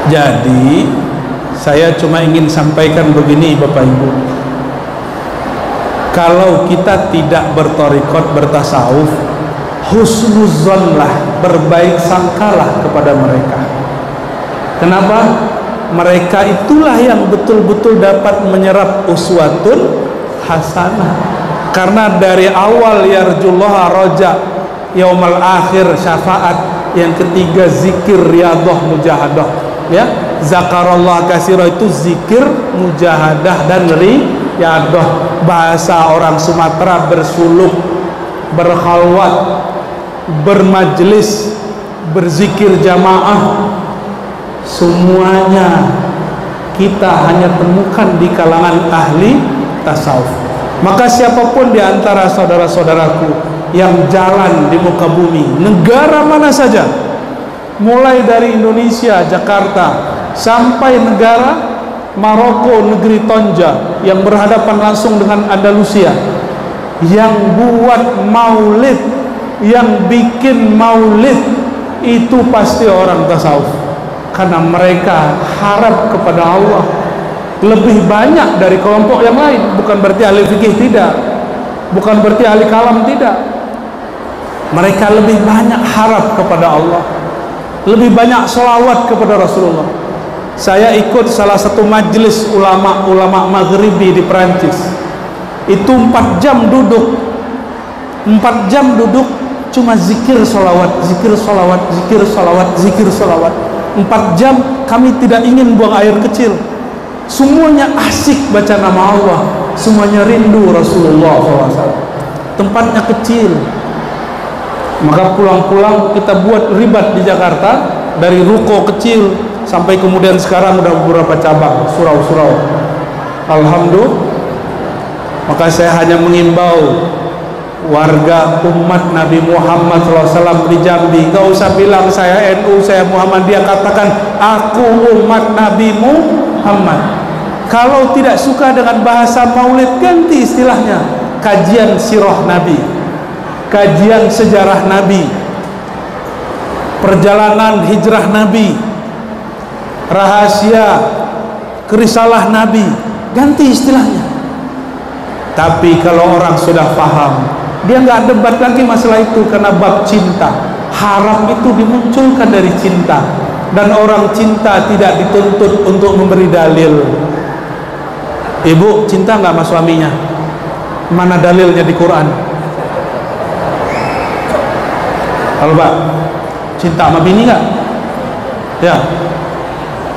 Jadi saya cuma ingin sampaikan begini Bapak Ibu. Kalau kita tidak bertarekat, bertasawuf, husnuzonlah, berbaik sangkalah kepada mereka. Kenapa? Mereka itulah yang betul-betul dapat menyerap uswatun hasanah. Karena dari awal yarjullaha roja, yaumal akhir syafaat, yang ketiga zikir riyadah mujahadah, ya. Zakarallah katsira itu zikir, mujahadah dan riyadah. Bahasa orang Sumatera bersuluk, berkhalwat, bermajlis, berzikir jamaah, semuanya kita hanya temukan di kalangan ahli tasawuf. Maka siapapun di antara saudara-saudaraku yang jalan di muka bumi, negara mana saja, mulai dari Indonesia, Jakarta, sampai negara Maroko, negeri Tonja yang berhadapan langsung dengan Andalusia, yang buat maulid, yang bikin maulid, itu pasti orang tasawuf. Karena mereka harap kepada Allah lebih banyak dari kelompok yang lain. Bukan berarti ahli fikih tidak, bukan berarti ahli kalam tidak. Mereka lebih banyak harap kepada Allah, lebih banyak sholawat kepada Rasulullah. Saya ikut salah satu majelis ulama Maghribi di Perancis. Itu 4 jam duduk, 4 jam duduk cuma zikir sholawat, zikir sholawat, zikir sholawat, zikir sholawat. 4 jam kami tidak ingin buang air kecil. Semuanya asik baca nama Allah, semuanya rindu Rasulullah SAW. Tempatnya kecil. Maka pulang-pulang kita buat ribat di Jakarta, dari ruko kecil sampai kemudian sekarang udah beberapa cabang, surau-surau. Alhamdulillah. Maka saya hanya mengimbau warga umat Nabi Muhammad SAW di Jambi, gak usah bilang saya NU, saya Muhammadiyah, katakan aku umat Nabi Muhammad. Kalau tidak suka dengan bahasa maulid, ganti istilahnya. Kajian sirah Nabi, kajian sejarah Nabi, perjalanan hijrah Nabi, rahasia kerisalah Nabi, ganti istilahnya. Tapi kalau orang sudah paham, dia nggak debat lagi masalah itu, karena bab cinta. Haram itu dimunculkan dari cinta, dan orang cinta tidak dituntut untuk memberi dalil. Ibu cinta nggak sama suaminya? Mana dalilnya di Quran? Kalau Pak cinta sama bini nggak? Ya,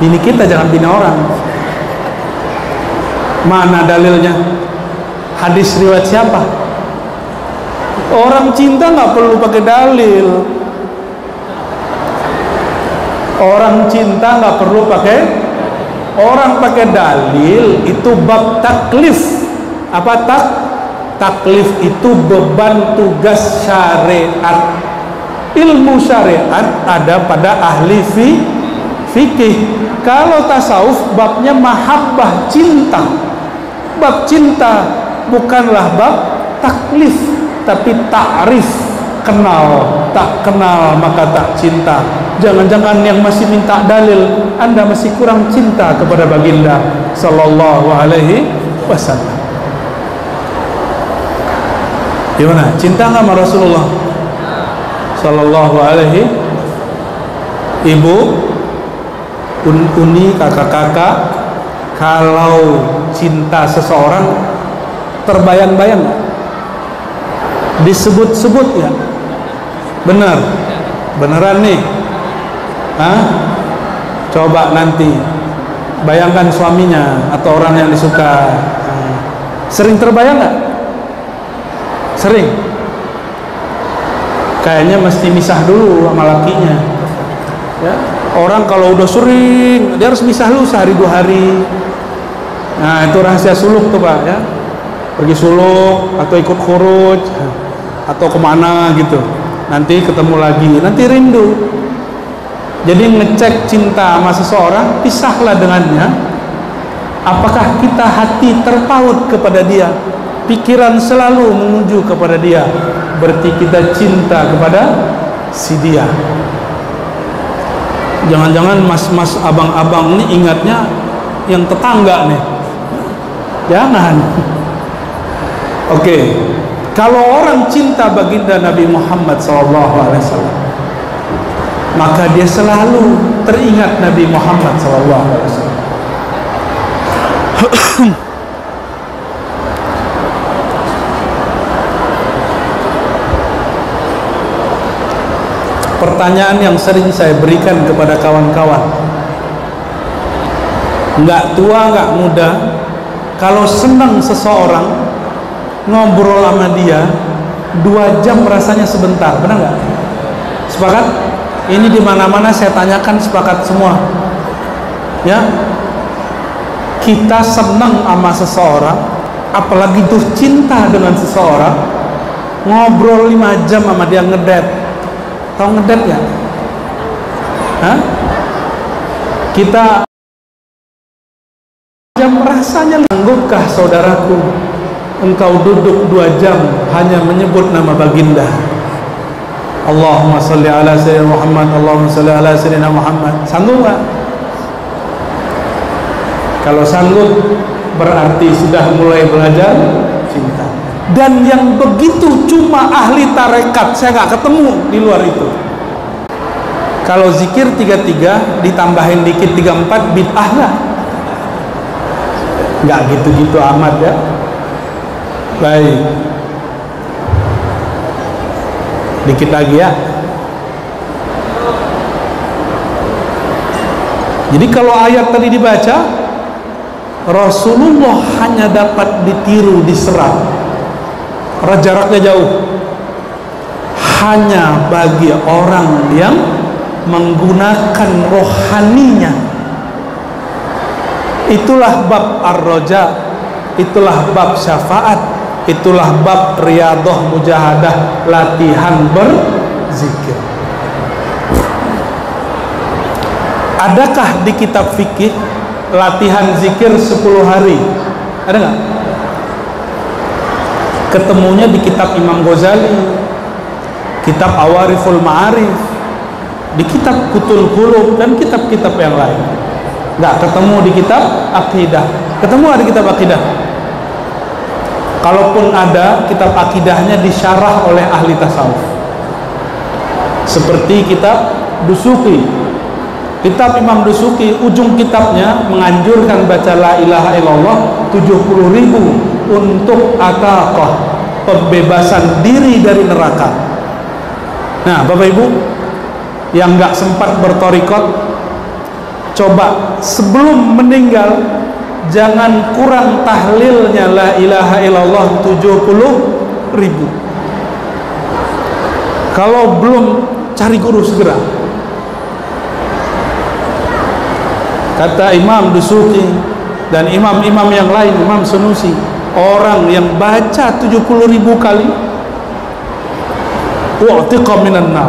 bini kita, jangan bini orang. Mana dalilnya? Hadis riwayat siapa? Orang cinta nggak perlu pakai dalil. Orang cinta nggak perlu pakai. Orang pakai dalil itu bab taklif. Apa taklif itu beban tugas syariat. Ilmu syariat ada pada ahli fikih. Kalau tasawuf babnya mahabbah, cinta. Bab cinta bukanlah bab taklif, tapi ta'rif. Kenal, tak kenal maka tak cinta. Jangan-jangan yang masih minta dalil, Anda masih kurang cinta kepada baginda sallallahu alaihi wasallam. Gimana? Cinta nggak sama Rasulullah sallallahu alaihi? Ibu, uni, kakak-kakak, kalau cinta seseorang terbayang-bayang nggak? Disebut-sebut ya? Benar? Beneran nih? Hah? Coba nanti bayangkan suaminya atau orang yang disuka. Sering terbayang nggak? Sering? Kayaknya mesti misah dulu sama lakinya ya. Orang kalau udah sering, dia harus misah dulu sehari 2 hari. Nah itu rahasia suluk tuh Pak ya. Pergi suluk atau ikut khuruj atau kemana gitu, nanti ketemu lagi, nanti rindu. Jadi ngecek cinta sama seseorang, pisahlah dengannya. Apakah kita hati terpaut kepada dia, pikiran selalu menuju kepada dia, berarti kita cinta kepada si dia. Jangan-jangan mas-mas, abang-abang ini ingatnya yang tetangga nih. Jangan. Oke. Kalau orang cinta baginda Nabi Muhammad SAW, maka dia selalu teringat Nabi Muhammad SAW. Pertanyaan yang sering saya berikan kepada kawan-kawan, nggak tua nggak muda, kalau senang seseorang, ngobrol sama dia 2 jam rasanya sebentar, benar nggak? Sepakat? Ini di mana-mana saya tanyakan, sepakat semua. Ya, kita senang sama seseorang, apalagi tuh cinta dengan seseorang, ngobrol 5 jam sama dia, ngedet. Tahu ngedet ya? Hah? Kita jam rasanya. Sanggupkah saudaraku engkau duduk 2 jam hanya menyebut nama baginda? Allahumma salli ala sayyidina Muhammad, Allahumma salli ala sayyidina Muhammad. Sanggup gak? Kalau sanggup berarti sudah mulai belajar cinta. Dan yang begitu cuma ahli tarekat, saya gak ketemu di luar itu. Kalau zikir 33 ditambahin dikit 34 bid'ah lah. Gak gitu-gitu amat ya. Baik, dikit lagi ya. Jadi kalau ayat tadi dibaca, Rasulullah hanya dapat ditiru, diserap, jaraknya jauh, hanya bagi orang yang menggunakan rohaninya. Itulah bab ar-roja, itulah bab syafaat, itulah bab riyadhah mujahadah, latihan berzikir. Adakah di kitab fikih latihan zikir 10 hari. Ada nggak? Ketemunya di kitab Imam Ghazali, kitab Awariful Ma'arif, di kitab Kutul Qulub, dan kitab-kitab yang lain. Nggak ketemu di kitab akidah. Ketemu ada kitab akidah? Kalaupun ada, kitab akidahnya disyarah oleh ahli tasawuf, seperti kitab Dusuki. Kitab Imam Dusuki, ujung kitabnya menganjurkan baca la ilaha illallah 70.000 untuk ataqah, pembebasan diri dari neraka. Nah, Bapak Ibu yang nggak sempat bertorikot, coba sebelum meninggal jangan kurang tahlilnya la ilaha illallah 70.000. Kalau belum, cari guru segera. Kata Imam Dusuki dan imam-imam yang lain, Imam Sunusi, orang yang baca 70.000 kali wa'tiqa minan nar,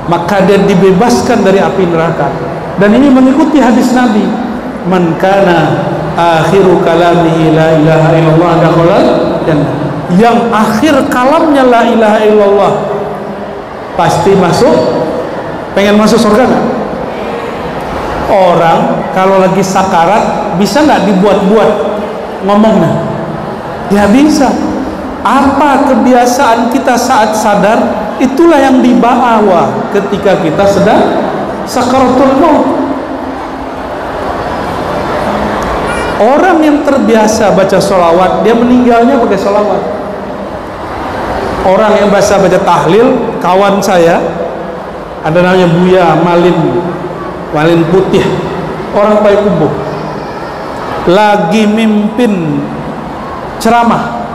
maka dia dibebaskan dari api neraka. Dan ini mengikuti hadis Nabi, man kana akhiru kalamihi la ilaha illallah dakhalal jannah. Yang akhir kalamnya la ilaha illallah pasti masuk. Pengen masuk surga nggak? Orang kalau lagi sakarat bisa nggak dibuat-buat ngomongnya? Ya bisa. Apa kebiasaan kita saat sadar, itulah yang dibawa ketika kita sedang sakaratul maut. Orang yang terbiasa baca sholawat, dia meninggalnya pakai sholawat. Orang yang biasa baca tahlil, kawan saya ada namanya Buya Malin Putih, orang Payakumbuh, lagi mimpin ceramah,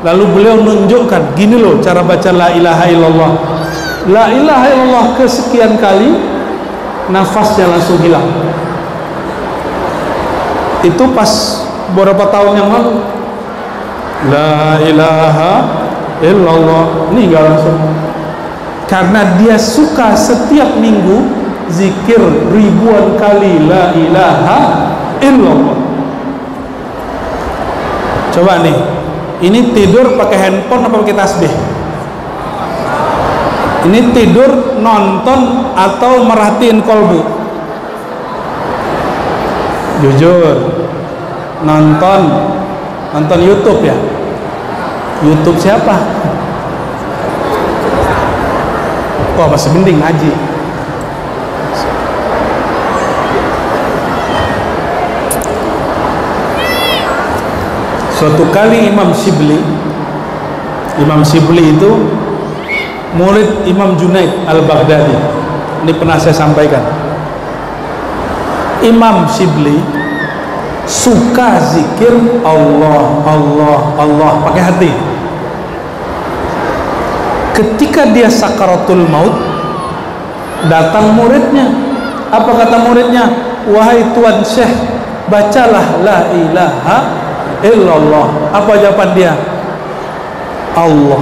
lalu beliau nunjukkan, gini loh cara baca la ilaha illallah. La ilaha illallah kesekian kali, nafasnya langsung hilang. Itu pas beberapa tahun yang lalu. La ilaha illallah, meninggal langsung. Karena dia suka setiap minggu zikir ribuan kali la ilaha illallah. Coba nih, ini tidur pakai handphone apa pakai tasbih? Ini tidur nonton atau merhatiin kolbu? Jujur, nonton YouTube ya? YouTube siapa? Wah, masih mending ngaji. Suatu kali Imam Shibli itu murid Imam Junaid Al-Baghdadi. Ini pernah saya sampaikan. Imam Shibli suka zikir Allah, Allah, Allah pakai hati. Ketika dia sakaratul maut, datang muridnya. Apa kata muridnya? Wahai Tuan Syekh, bacalah la ilaha illallah. Apa jawaban dia? Allah,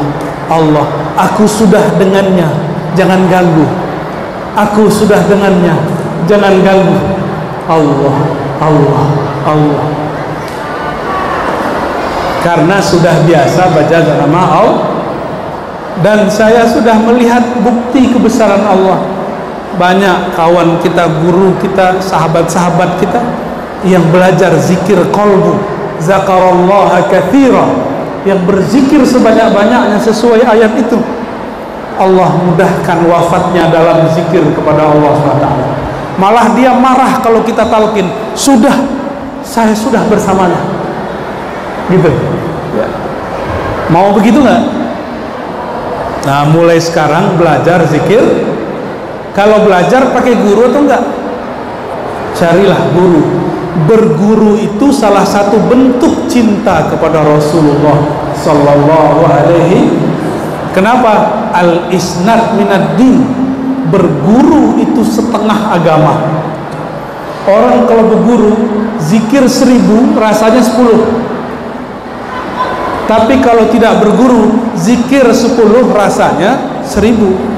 Allah, aku sudah dengannya, jangan ganggu. Aku sudah dengannya, jangan ganggu. Allah, Allah, Allah. Karena sudah biasa baca nama Allah, dan saya sudah melihat bukti kebesaran Allah. Banyak kawan kita, guru kita, sahabat-sahabat kita yang belajar zikir qalbu, zakarallaha katsira, yang berzikir sebanyak-banyaknya sesuai ayat itu. Allah mudahkan wafatnya dalam zikir kepada Allah SWT. Malah dia marah kalau kita talqin, saya sudah bersamanya, gitu ya. Mau begitu nggak? Nah, mulai sekarang belajar zikir. Kalau belajar pakai guru atau enggak? Carilah guru. Berguru itu salah satu bentuk cinta kepada Rasulullah sallallahu alaihi. Kenapa? Al-isnad minad din. Berguru itu setengah agama. Orang kalau berguru zikir 1000 rasanya 10. Tapi kalau tidak berguru zikir 10 rasanya 1000.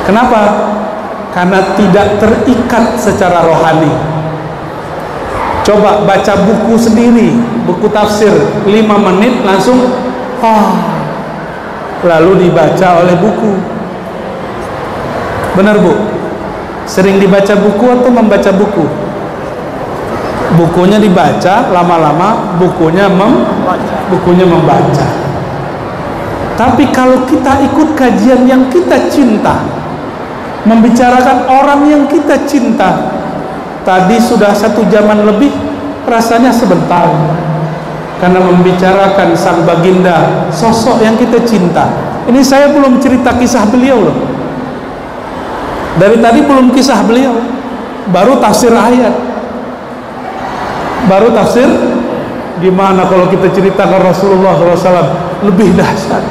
Kenapa? Karena tidak terikat secara rohani. Coba baca buku sendiri, buku tafsir 5 menit langsung lalu dibaca oleh buku. Benar Bu? Sering dibaca buku atau membaca buku? Bukunya dibaca, lama-lama bukunya membaca. Tapi kalau kita ikut kajian yang kita cinta, membicarakan orang yang kita cinta, tadi sudah 1 jaman lebih, rasanya sebentar, karena membicarakan sang baginda, sosok yang kita cinta. Ini saya belum cerita kisah beliau loh. Dari tadi belum kisah beliau, baru tafsir ayat. Baru tafsir. Gimana kalau kita ceritakan Rasulullah SAW, lebih dahsyat.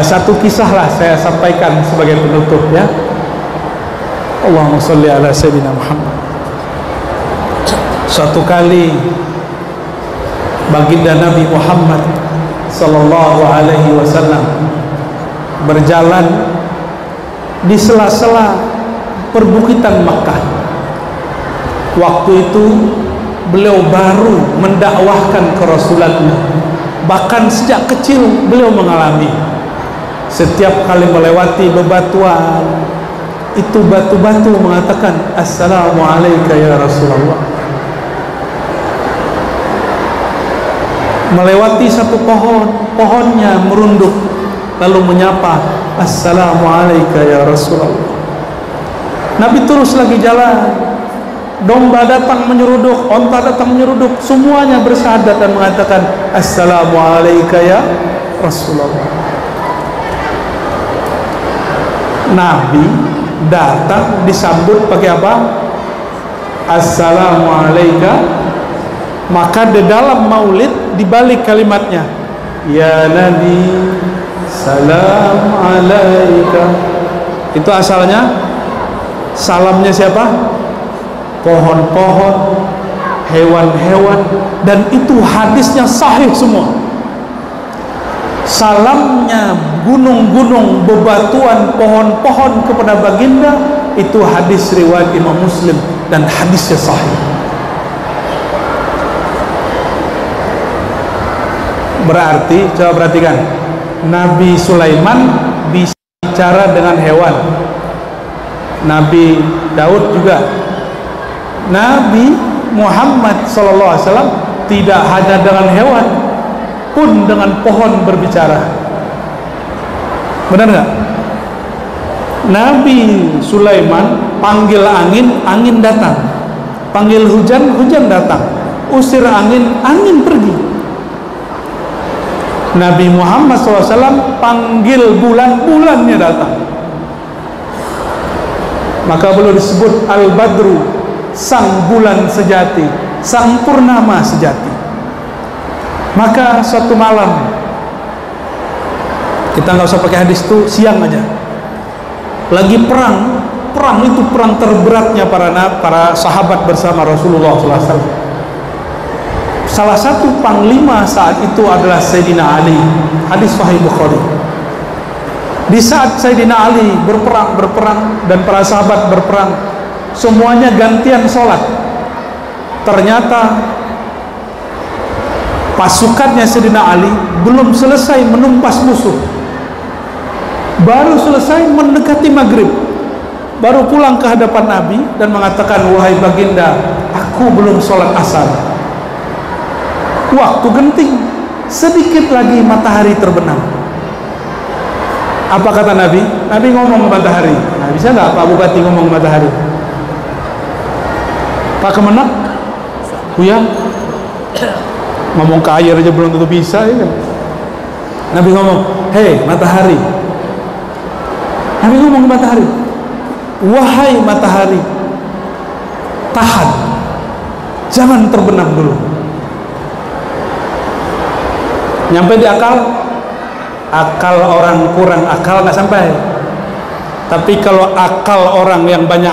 Satu kisah lah saya sampaikan sebagai penutup ya. Allahumma sholli ala sayyidina Muhammad. Suatu kali baginda Nabi Muhammad sallallahu alaihi wasallam berjalan di sela-sela perbukitan Makkah. Waktu itu beliau baru mendakwahkan kerasulannya. Bahkan sejak kecil beliau mengalami, setiap kali melewati bebatuan, itu batu-batu mengatakan Assalamualaikum ya Rasulullah. Melewati satu pohon, pohonnya merunduk lalu menyapa Assalamualaikum ya Rasulullah. Nabi terus lagi jalan, domba datang menyeruduk, onta datang menyeruduk, semuanya bersyahadat dan mengatakan Assalamualaikum ya Rasulullah. Nabi datang disambut pakai apa? Assalamualaikum. Maka di dalam maulid dibalik kalimatnya, ya Nabi salam alaika. Itu asalnya salamnya siapa? Pohon-pohon, hewan-hewan, dan itu hadisnya sahih semua. Salamnya gunung-gunung, bebatuan, pohon-pohon kepada baginda, itu hadis riwayat Imam Muslim dan hadisnya sahih. Berarti, coba perhatikan, Nabi Sulaiman bicara dengan hewan, Nabi Daud juga. Nabi Muhammad SAW tidak hanya dengan hewan, pun dengan pohon berbicara. Benar nggak? Nabi Sulaiman panggil angin, angin datang. Panggil hujan, hujan datang. Usir angin, angin pergi. Nabi Muhammad SAW panggil bulan, bulannya datang. Maka beliau disebut Al-Badru, sang bulan sejati, sang purnama sejati. Maka suatu malam, kita nggak usah pakai hadis itu, siang aja, lagi perang. Perang itu perang terberatnya para sahabat bersama Rasulullah SAW. Salah satu panglima saat itu adalah Sayyidina Ali. Hadis Sahih Bukhari. Di saat Sayyidina Ali berperang dan para sahabat berperang, semuanya gantian sholat. Ternyata pasukannya Sayyidina Ali belum selesai menumpas musuh, baru selesai mendekati maghrib, baru pulang ke hadapan Nabi dan mengatakan, wahai baginda, aku belum sholat asar. Waktu genting, sedikit lagi matahari terbenam. Apa kata Nabi? Nabi ngomong ke matahari. Nah, bisa nggak Pak Bupati ngomong ke matahari? Pak Kemenak? Buya? Ngomong ke air aja belum tentu bisa ya kan? Nabi ngomong, hei matahari. Nabi ngomong ke matahari, wahai matahari, tahan, jangan terbenam dulu. Nyampe di akal orang kurang akal nggak sampai. Tapi kalau akal orang yang banyak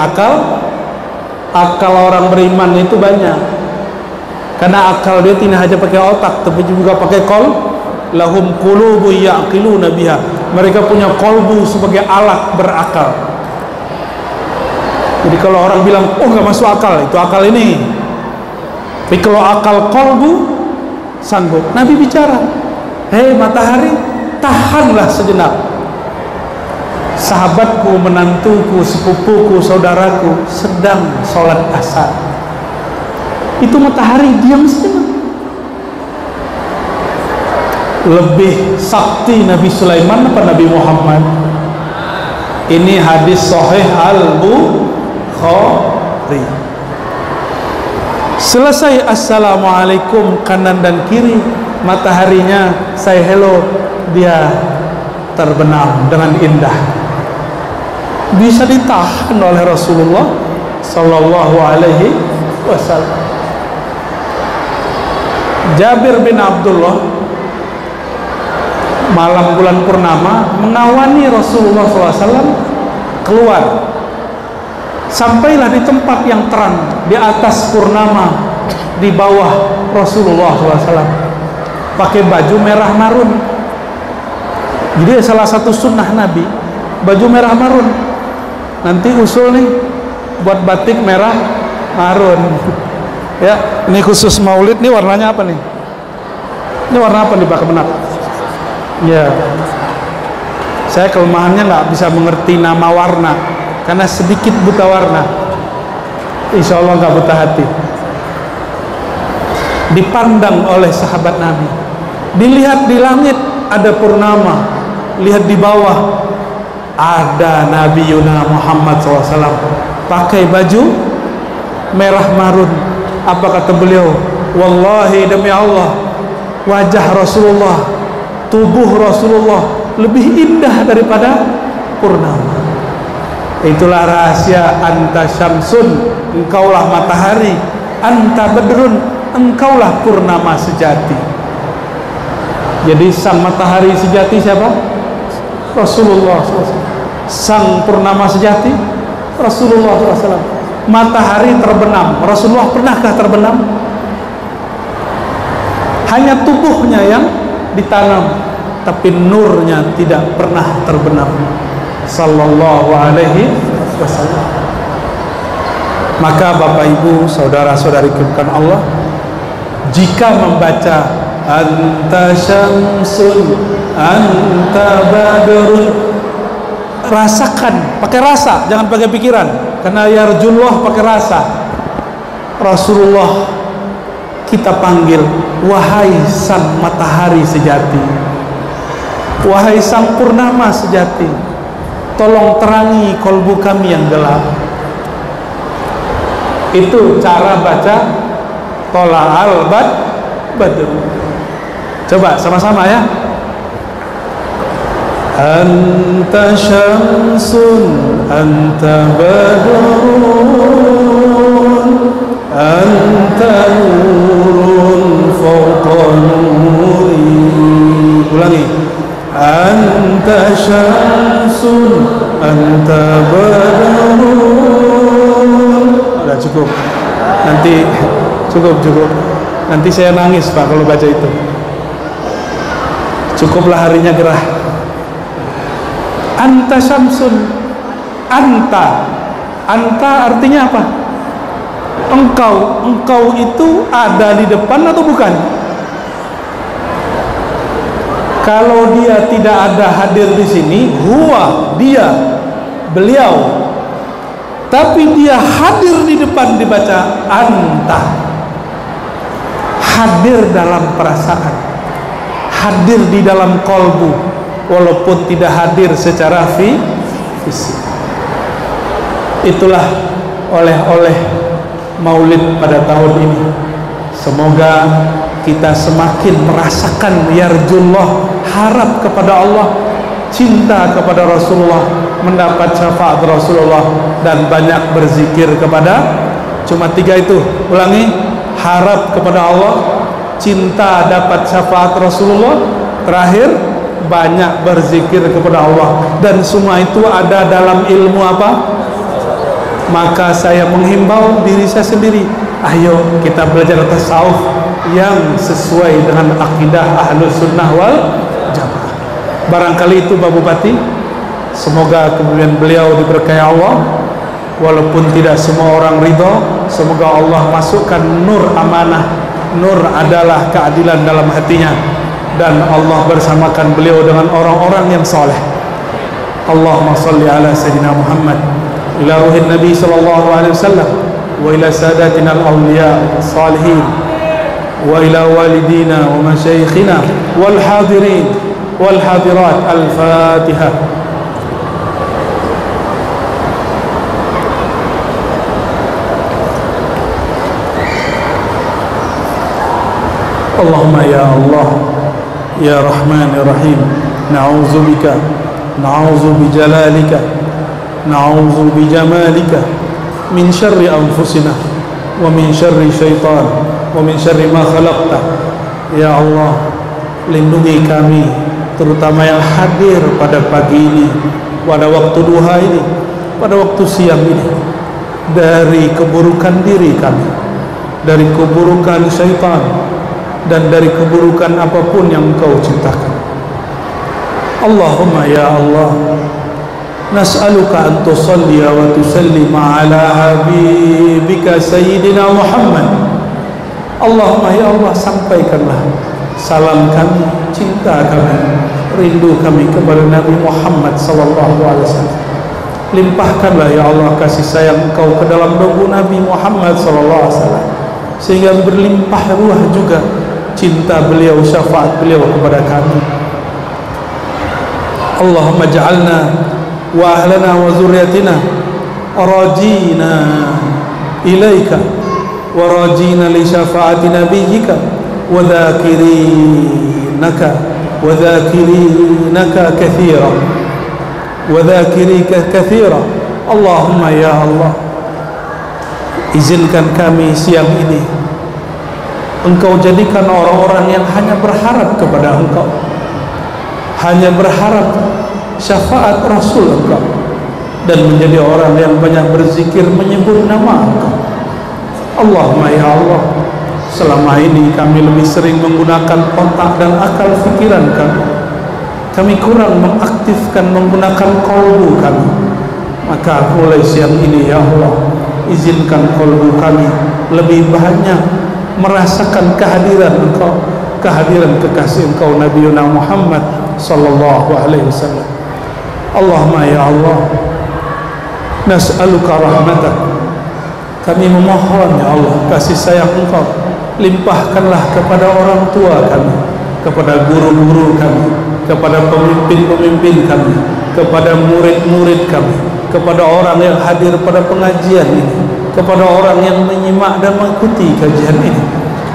akal orang beriman itu banyak. Karena akal dia tidak hanya pakai otak, tapi juga pakai lahum qulubu ya'qiluna biha. Mereka punya kolbu sebagai alat berakal. Jadi kalau orang bilang, oh nggak masuk akal, itu akal ini. Tapi kalau akal kolbu sanggup. Nabi bicara, hei matahari, tahanlah sejenak. Sahabatku, menantuku, sepupuku, saudaraku sedang sholat asar. Itu matahari diam sejenak. Lebih sakti Nabi Sulaiman apa Nabi Muhammad? Ini hadis sahih Al-Bukhari. Selesai assalamualaikum kanan dan kiri, mataharinya say hello, dia terbenam dengan indah. Bisa ditahan oleh Rasulullah sallallahu alaihi wasallam. Jabir bin Abdullah malam bulan purnama mengawani Rasulullah SAW keluar. Sampailah di tempat yang terang, di atas purnama, di bawah Rasulullah SAW, pakai baju merah marun. Jadi salah satu sunnah Nabi, baju merah marun. Nanti usul nih buat batik merah marun. Ya, ini khusus Maulid. Nih warnanya apa nih? Ini warna apa nih Pak Kemenak? Ya, saya kelemahannya nggak bisa mengerti nama warna karena sedikit buta warna. Insya Allah nggak buta hati. Dipandang oleh sahabat Nabi, dilihat di langit ada purnama, lihat di bawah ada Nabi Yuna Muhammad SAW pakai baju merah marun. Apa kata beliau? Wallahi demi Allah, wajah Rasulullah, tubuh Rasulullah lebih indah daripada purnama. Itulah rahasia anta syamsun, engkaulah matahari, anta badrun, engkaulah purnama sejati. Jadi sang matahari sejati siapa? Rasulullah SAW. Sang purnama sejati Rasulullah SAW. Matahari terbenam, Rasulullah pernahkah terbenam? Hanya tubuhnya yang ditanam, tapi nurnya tidak pernah terbenam. Sallallahu alaihi wasallam. Maka Bapak Ibu, saudara-saudari kebaikan Allah, jika membaca anta syamsun anta badrun, rasakan, pakai rasa, jangan pakai pikiran, karena yarjullah pakai rasa. Rasulullah kita panggil, wahai sang matahari sejati, wahai sang purnama sejati, tolong terangi kolbu kami yang gelap. Itu cara baca tola'al badr. Coba sama-sama ya. Anta syamsun anta badrun anta nurun fawqa nuri. Ulangi. Anta syamsun anta badrun. Udah cukup. Nanti cukup. Nanti saya nangis Pak kalau baca itu. Cukuplah harinya gerah. Anta syamsun, anta artinya apa? Engkau itu ada di depan atau bukan? Kalau dia tidak ada hadir di sini, huwa, dia, beliau, tapi dia hadir di depan, dibaca anta. Hadir dalam perasaan, hadir di dalam kolbu, walaupun tidak hadir secara fisik. Itulah oleh-oleh Maulid pada tahun ini. Semoga kita semakin merasakan yarjullah, harap kepada Allah, cinta kepada Rasulullah, mendapat syafaat Rasulullah, dan banyak berzikir kepada, cuma 3 itu, ulangi, harap kepada Allah, cinta dapat syafaat Rasulullah, terakhir banyak berzikir kepada Allah. Dan semua itu ada dalam ilmu apa? Maka saya menghimbau diri saya sendiri, ayo kita belajar tasawuf yang sesuai dengan akidah Ahlus Sunnah wal Jamaah. Barangkali itu Pak Bupati. Semoga kemudian beliau diberkahi Allah, Walaupun tidak semua orang ridho, semoga Allah masukkan nur amanah, nur adalah keadilan dalam hatinya, dan Allah bersamakan beliau dengan orang-orang yang soleh. Allahumma salli ala Sayyidina Muhammad, ila ruhin Nabi sallallahu alaihi wasallam, wa ila sadatina al-awliya salihin, wa ila walidina wa masyayikhina wal hadirin wal hadirat. Al-Fatihah. Allahumma ya Allah, ya Rahman ya Rahim, na'udzu bika, na'udzu bijalalika, na'udzu bijamalika min syarri anfusina wa min syarri syaitan wa min syarri ma khalaqta. Ya Allah, lindungi kami, terutama yang hadir pada pagi ini, pada waktu duha ini, pada waktu siang ini, dari keburukan diri kami, dari keburukan syaitan, dan dari keburukan apapun yang Engkau ciptakan. Allahumma ya Allah, nas'aluka an tusalli wa tusallima ala habibika Sayyidina Muhammad. Allahumma ya Allah, sampaikanlah salam kami, cinta kami, rindu kami kepada Nabi Muhammad sallallahu alaihi wasallam. Limpahkanlah ya Allah kasih sayang Engkau ke dalam tubuh Nabi Muhammad sallallahu alaihi wasallam, sehingga berlimpah ruah juga cinta beliau, syafaat beliau kepada kami. Allahumma ja'alna wa ahlana wa zurriyatina rajina ilaika wa rajina li syafaati nabiyyika wa dhakirinaka kathira wa dhakirika kathira. Allahumma ya Allah, izinkan kami siang ini Engkau jadikan orang-orang yang hanya berharap kepada Engkau, hanya berharap syafaat Rasul Engkau, dan menjadi orang yang banyak berzikir menyebut nama Engkau. Allahumma ya Allah, selama ini kami lebih sering menggunakan otak dan akal fikiran kami. Kami kurang mengaktifkan menggunakan qalbu kami. Maka mulai siang ini ya Allah, izinkan qalbu kami lebih banyak merasakan kehadiran Engkau, kehadiran kekasih Engkau Nabi Muhammad sallallahu alaihi wasallam. Allahumma ya Allah, nas'aluka rahmatak, kami memohon ya Allah kasih sayang Engkau, limpahkanlah kepada orang tua kami, kepada guru-guru kami, kepada pemimpin-pemimpin kami, kepada murid-murid kami, kepada orang yang hadir pada pengajian ini, kepada orang yang menyimak dan mengikuti kajian ini.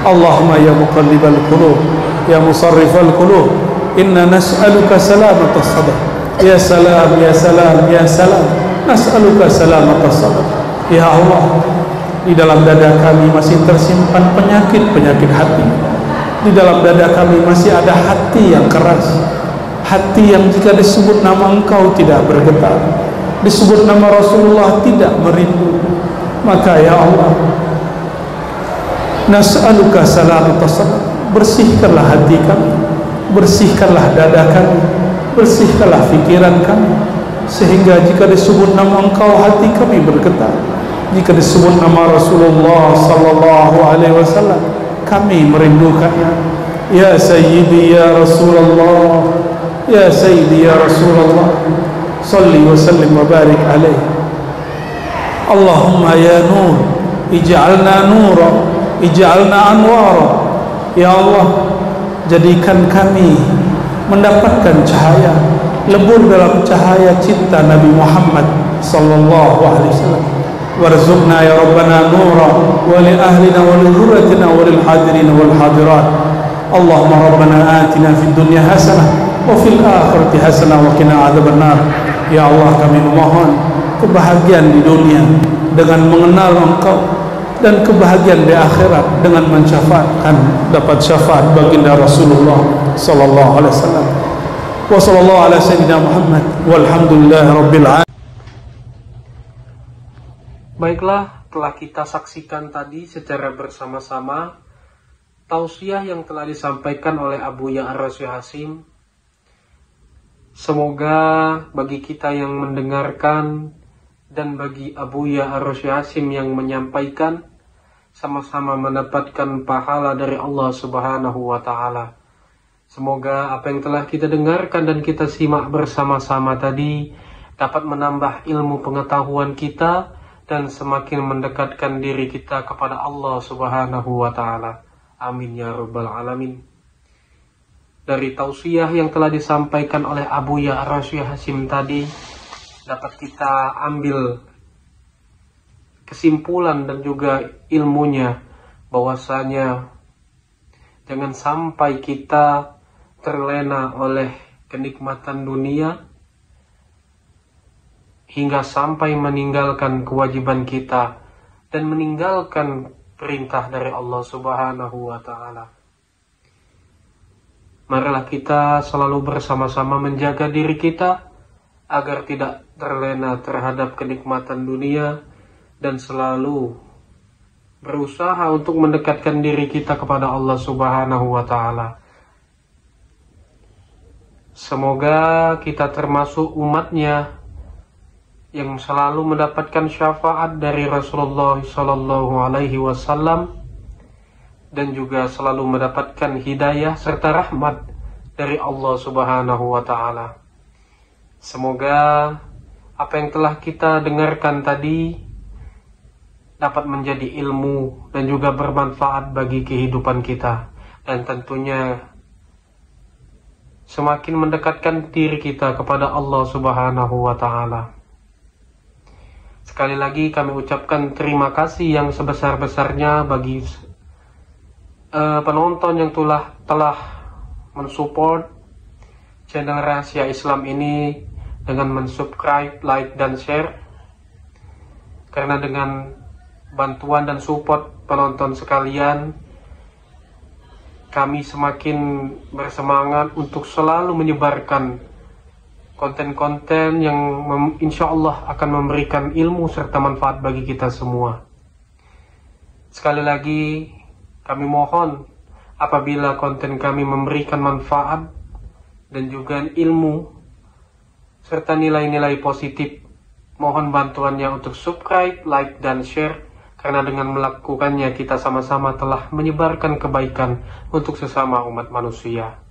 Allahumma ya muqallibal qulub, ya musarrifal qulub, inna nas'aluka salamatas sadr. Ya salam, ya salam, ya salam, nas'aluka salamatas sadr. Ya Allah, di dalam dada kami masih tersimpan penyakit-penyakit hati. Di dalam dada kami masih ada hati yang keras, hati yang jika disebut nama Engkau tidak bergetar, disebut nama Rasulullah tidak merindu. Maka ya Allah, nas'aluka salamatas sadr, bersihkanlah hati kami, bersihkanlah dada kami, bersihkanlah fikiran kami, sehingga jika disebut nama Engkau hati kami bergetar, jika disebut nama Rasulullah sallallahu alaihi wasallam kami merindukannya. Ya Sayyidi ya Rasulullah, ya Sayyidi ya Rasulullah, salli wa sallim wa barik alaihi. Allahumma ya nur, ij'alna nura, ij'alna anwara. Ya Allah, jadikan kami mendapatkan cahaya, lebur dalam cahaya cinta Nabi Muhammad sallallahu alaihi wasallam. Warzuqna ya Rabbana nura wa li ahlina wa li dhurriyyatina wa lil hadirin wal hadirat. Allahumma Rabbana atina fid dunya hasanah wa fil akhirati hasanah wa qina adzabannar. Ya Allah, kami memohon kebahagiaan di dunia dengan mengenal Engkau, dan kebahagiaan di akhirat dengan mensyafaatkan, dapat syafaat baginda Rasulullah sallallahu alaihi wasallam. Wa sallallahu ala sayyidina Muhammad walhamdulillahirabbil alamin. Baiklah, telah kita saksikan tadi secara bersama-sama tausiah yang telah disampaikan oleh Abu Ya'ar Hasyim. Semoga bagi kita yang mendengarkan dan bagi Abuya Ar-Rasyid Hasyim yang menyampaikan, sama-sama mendapatkan pahala dari Allah Subhanahu wa Ta'ala. Semoga apa yang telah kita dengarkan dan kita simak bersama-sama tadi dapat menambah ilmu pengetahuan kita dan semakin mendekatkan diri kita kepada Allah Subhanahu wa Ta'ala. Amin ya rabbal alamin. Dari tausiah yang telah disampaikan oleh Abuya Ar-Rasyid Hasyim tadi, dapat kita ambil kesimpulan dan juga ilmunya bahwasanya jangan sampai kita terlena oleh kenikmatan dunia hingga sampai meninggalkan kewajiban kita dan meninggalkan perintah dari Allah Subhanahu wa Ta'ala. Marilah kita selalu bersama-sama menjaga diri kita agar tidak terlena terhadap kenikmatan dunia dan selalu berusaha untuk mendekatkan diri kita kepada Allah Subhanahu wa Ta'ala. Semoga kita termasuk umatnya yang selalu mendapatkan syafaat dari Rasulullah Sallallahu Alaihi Wasallam dan juga selalu mendapatkan hidayah serta rahmat dari Allah Subhanahu wa Ta'ala. Semoga apa yang telah kita dengarkan tadi dapat menjadi ilmu dan juga bermanfaat bagi kehidupan kita, dan tentunya semakin mendekatkan diri kita kepada Allah Subhanahu wa Ta'ala. Sekali lagi kami ucapkan terima kasih yang sebesar-besarnya bagi penonton yang telah mensupport channel Rahasia Islam ini dengan mensubscribe, like, dan share. Karena dengan bantuan dan support penonton sekalian, kami semakin bersemangat untuk selalu menyebarkan konten-konten yang insya Allah akan memberikan ilmu serta manfaat bagi kita semua. Sekali lagi kami mohon apabila konten kami memberikan manfaat dan juga ilmu serta nilai-nilai positif, mohon bantuannya untuk subscribe, like, dan share, karena dengan melakukannya kita sama-sama telah menyebarkan kebaikan untuk sesama umat manusia.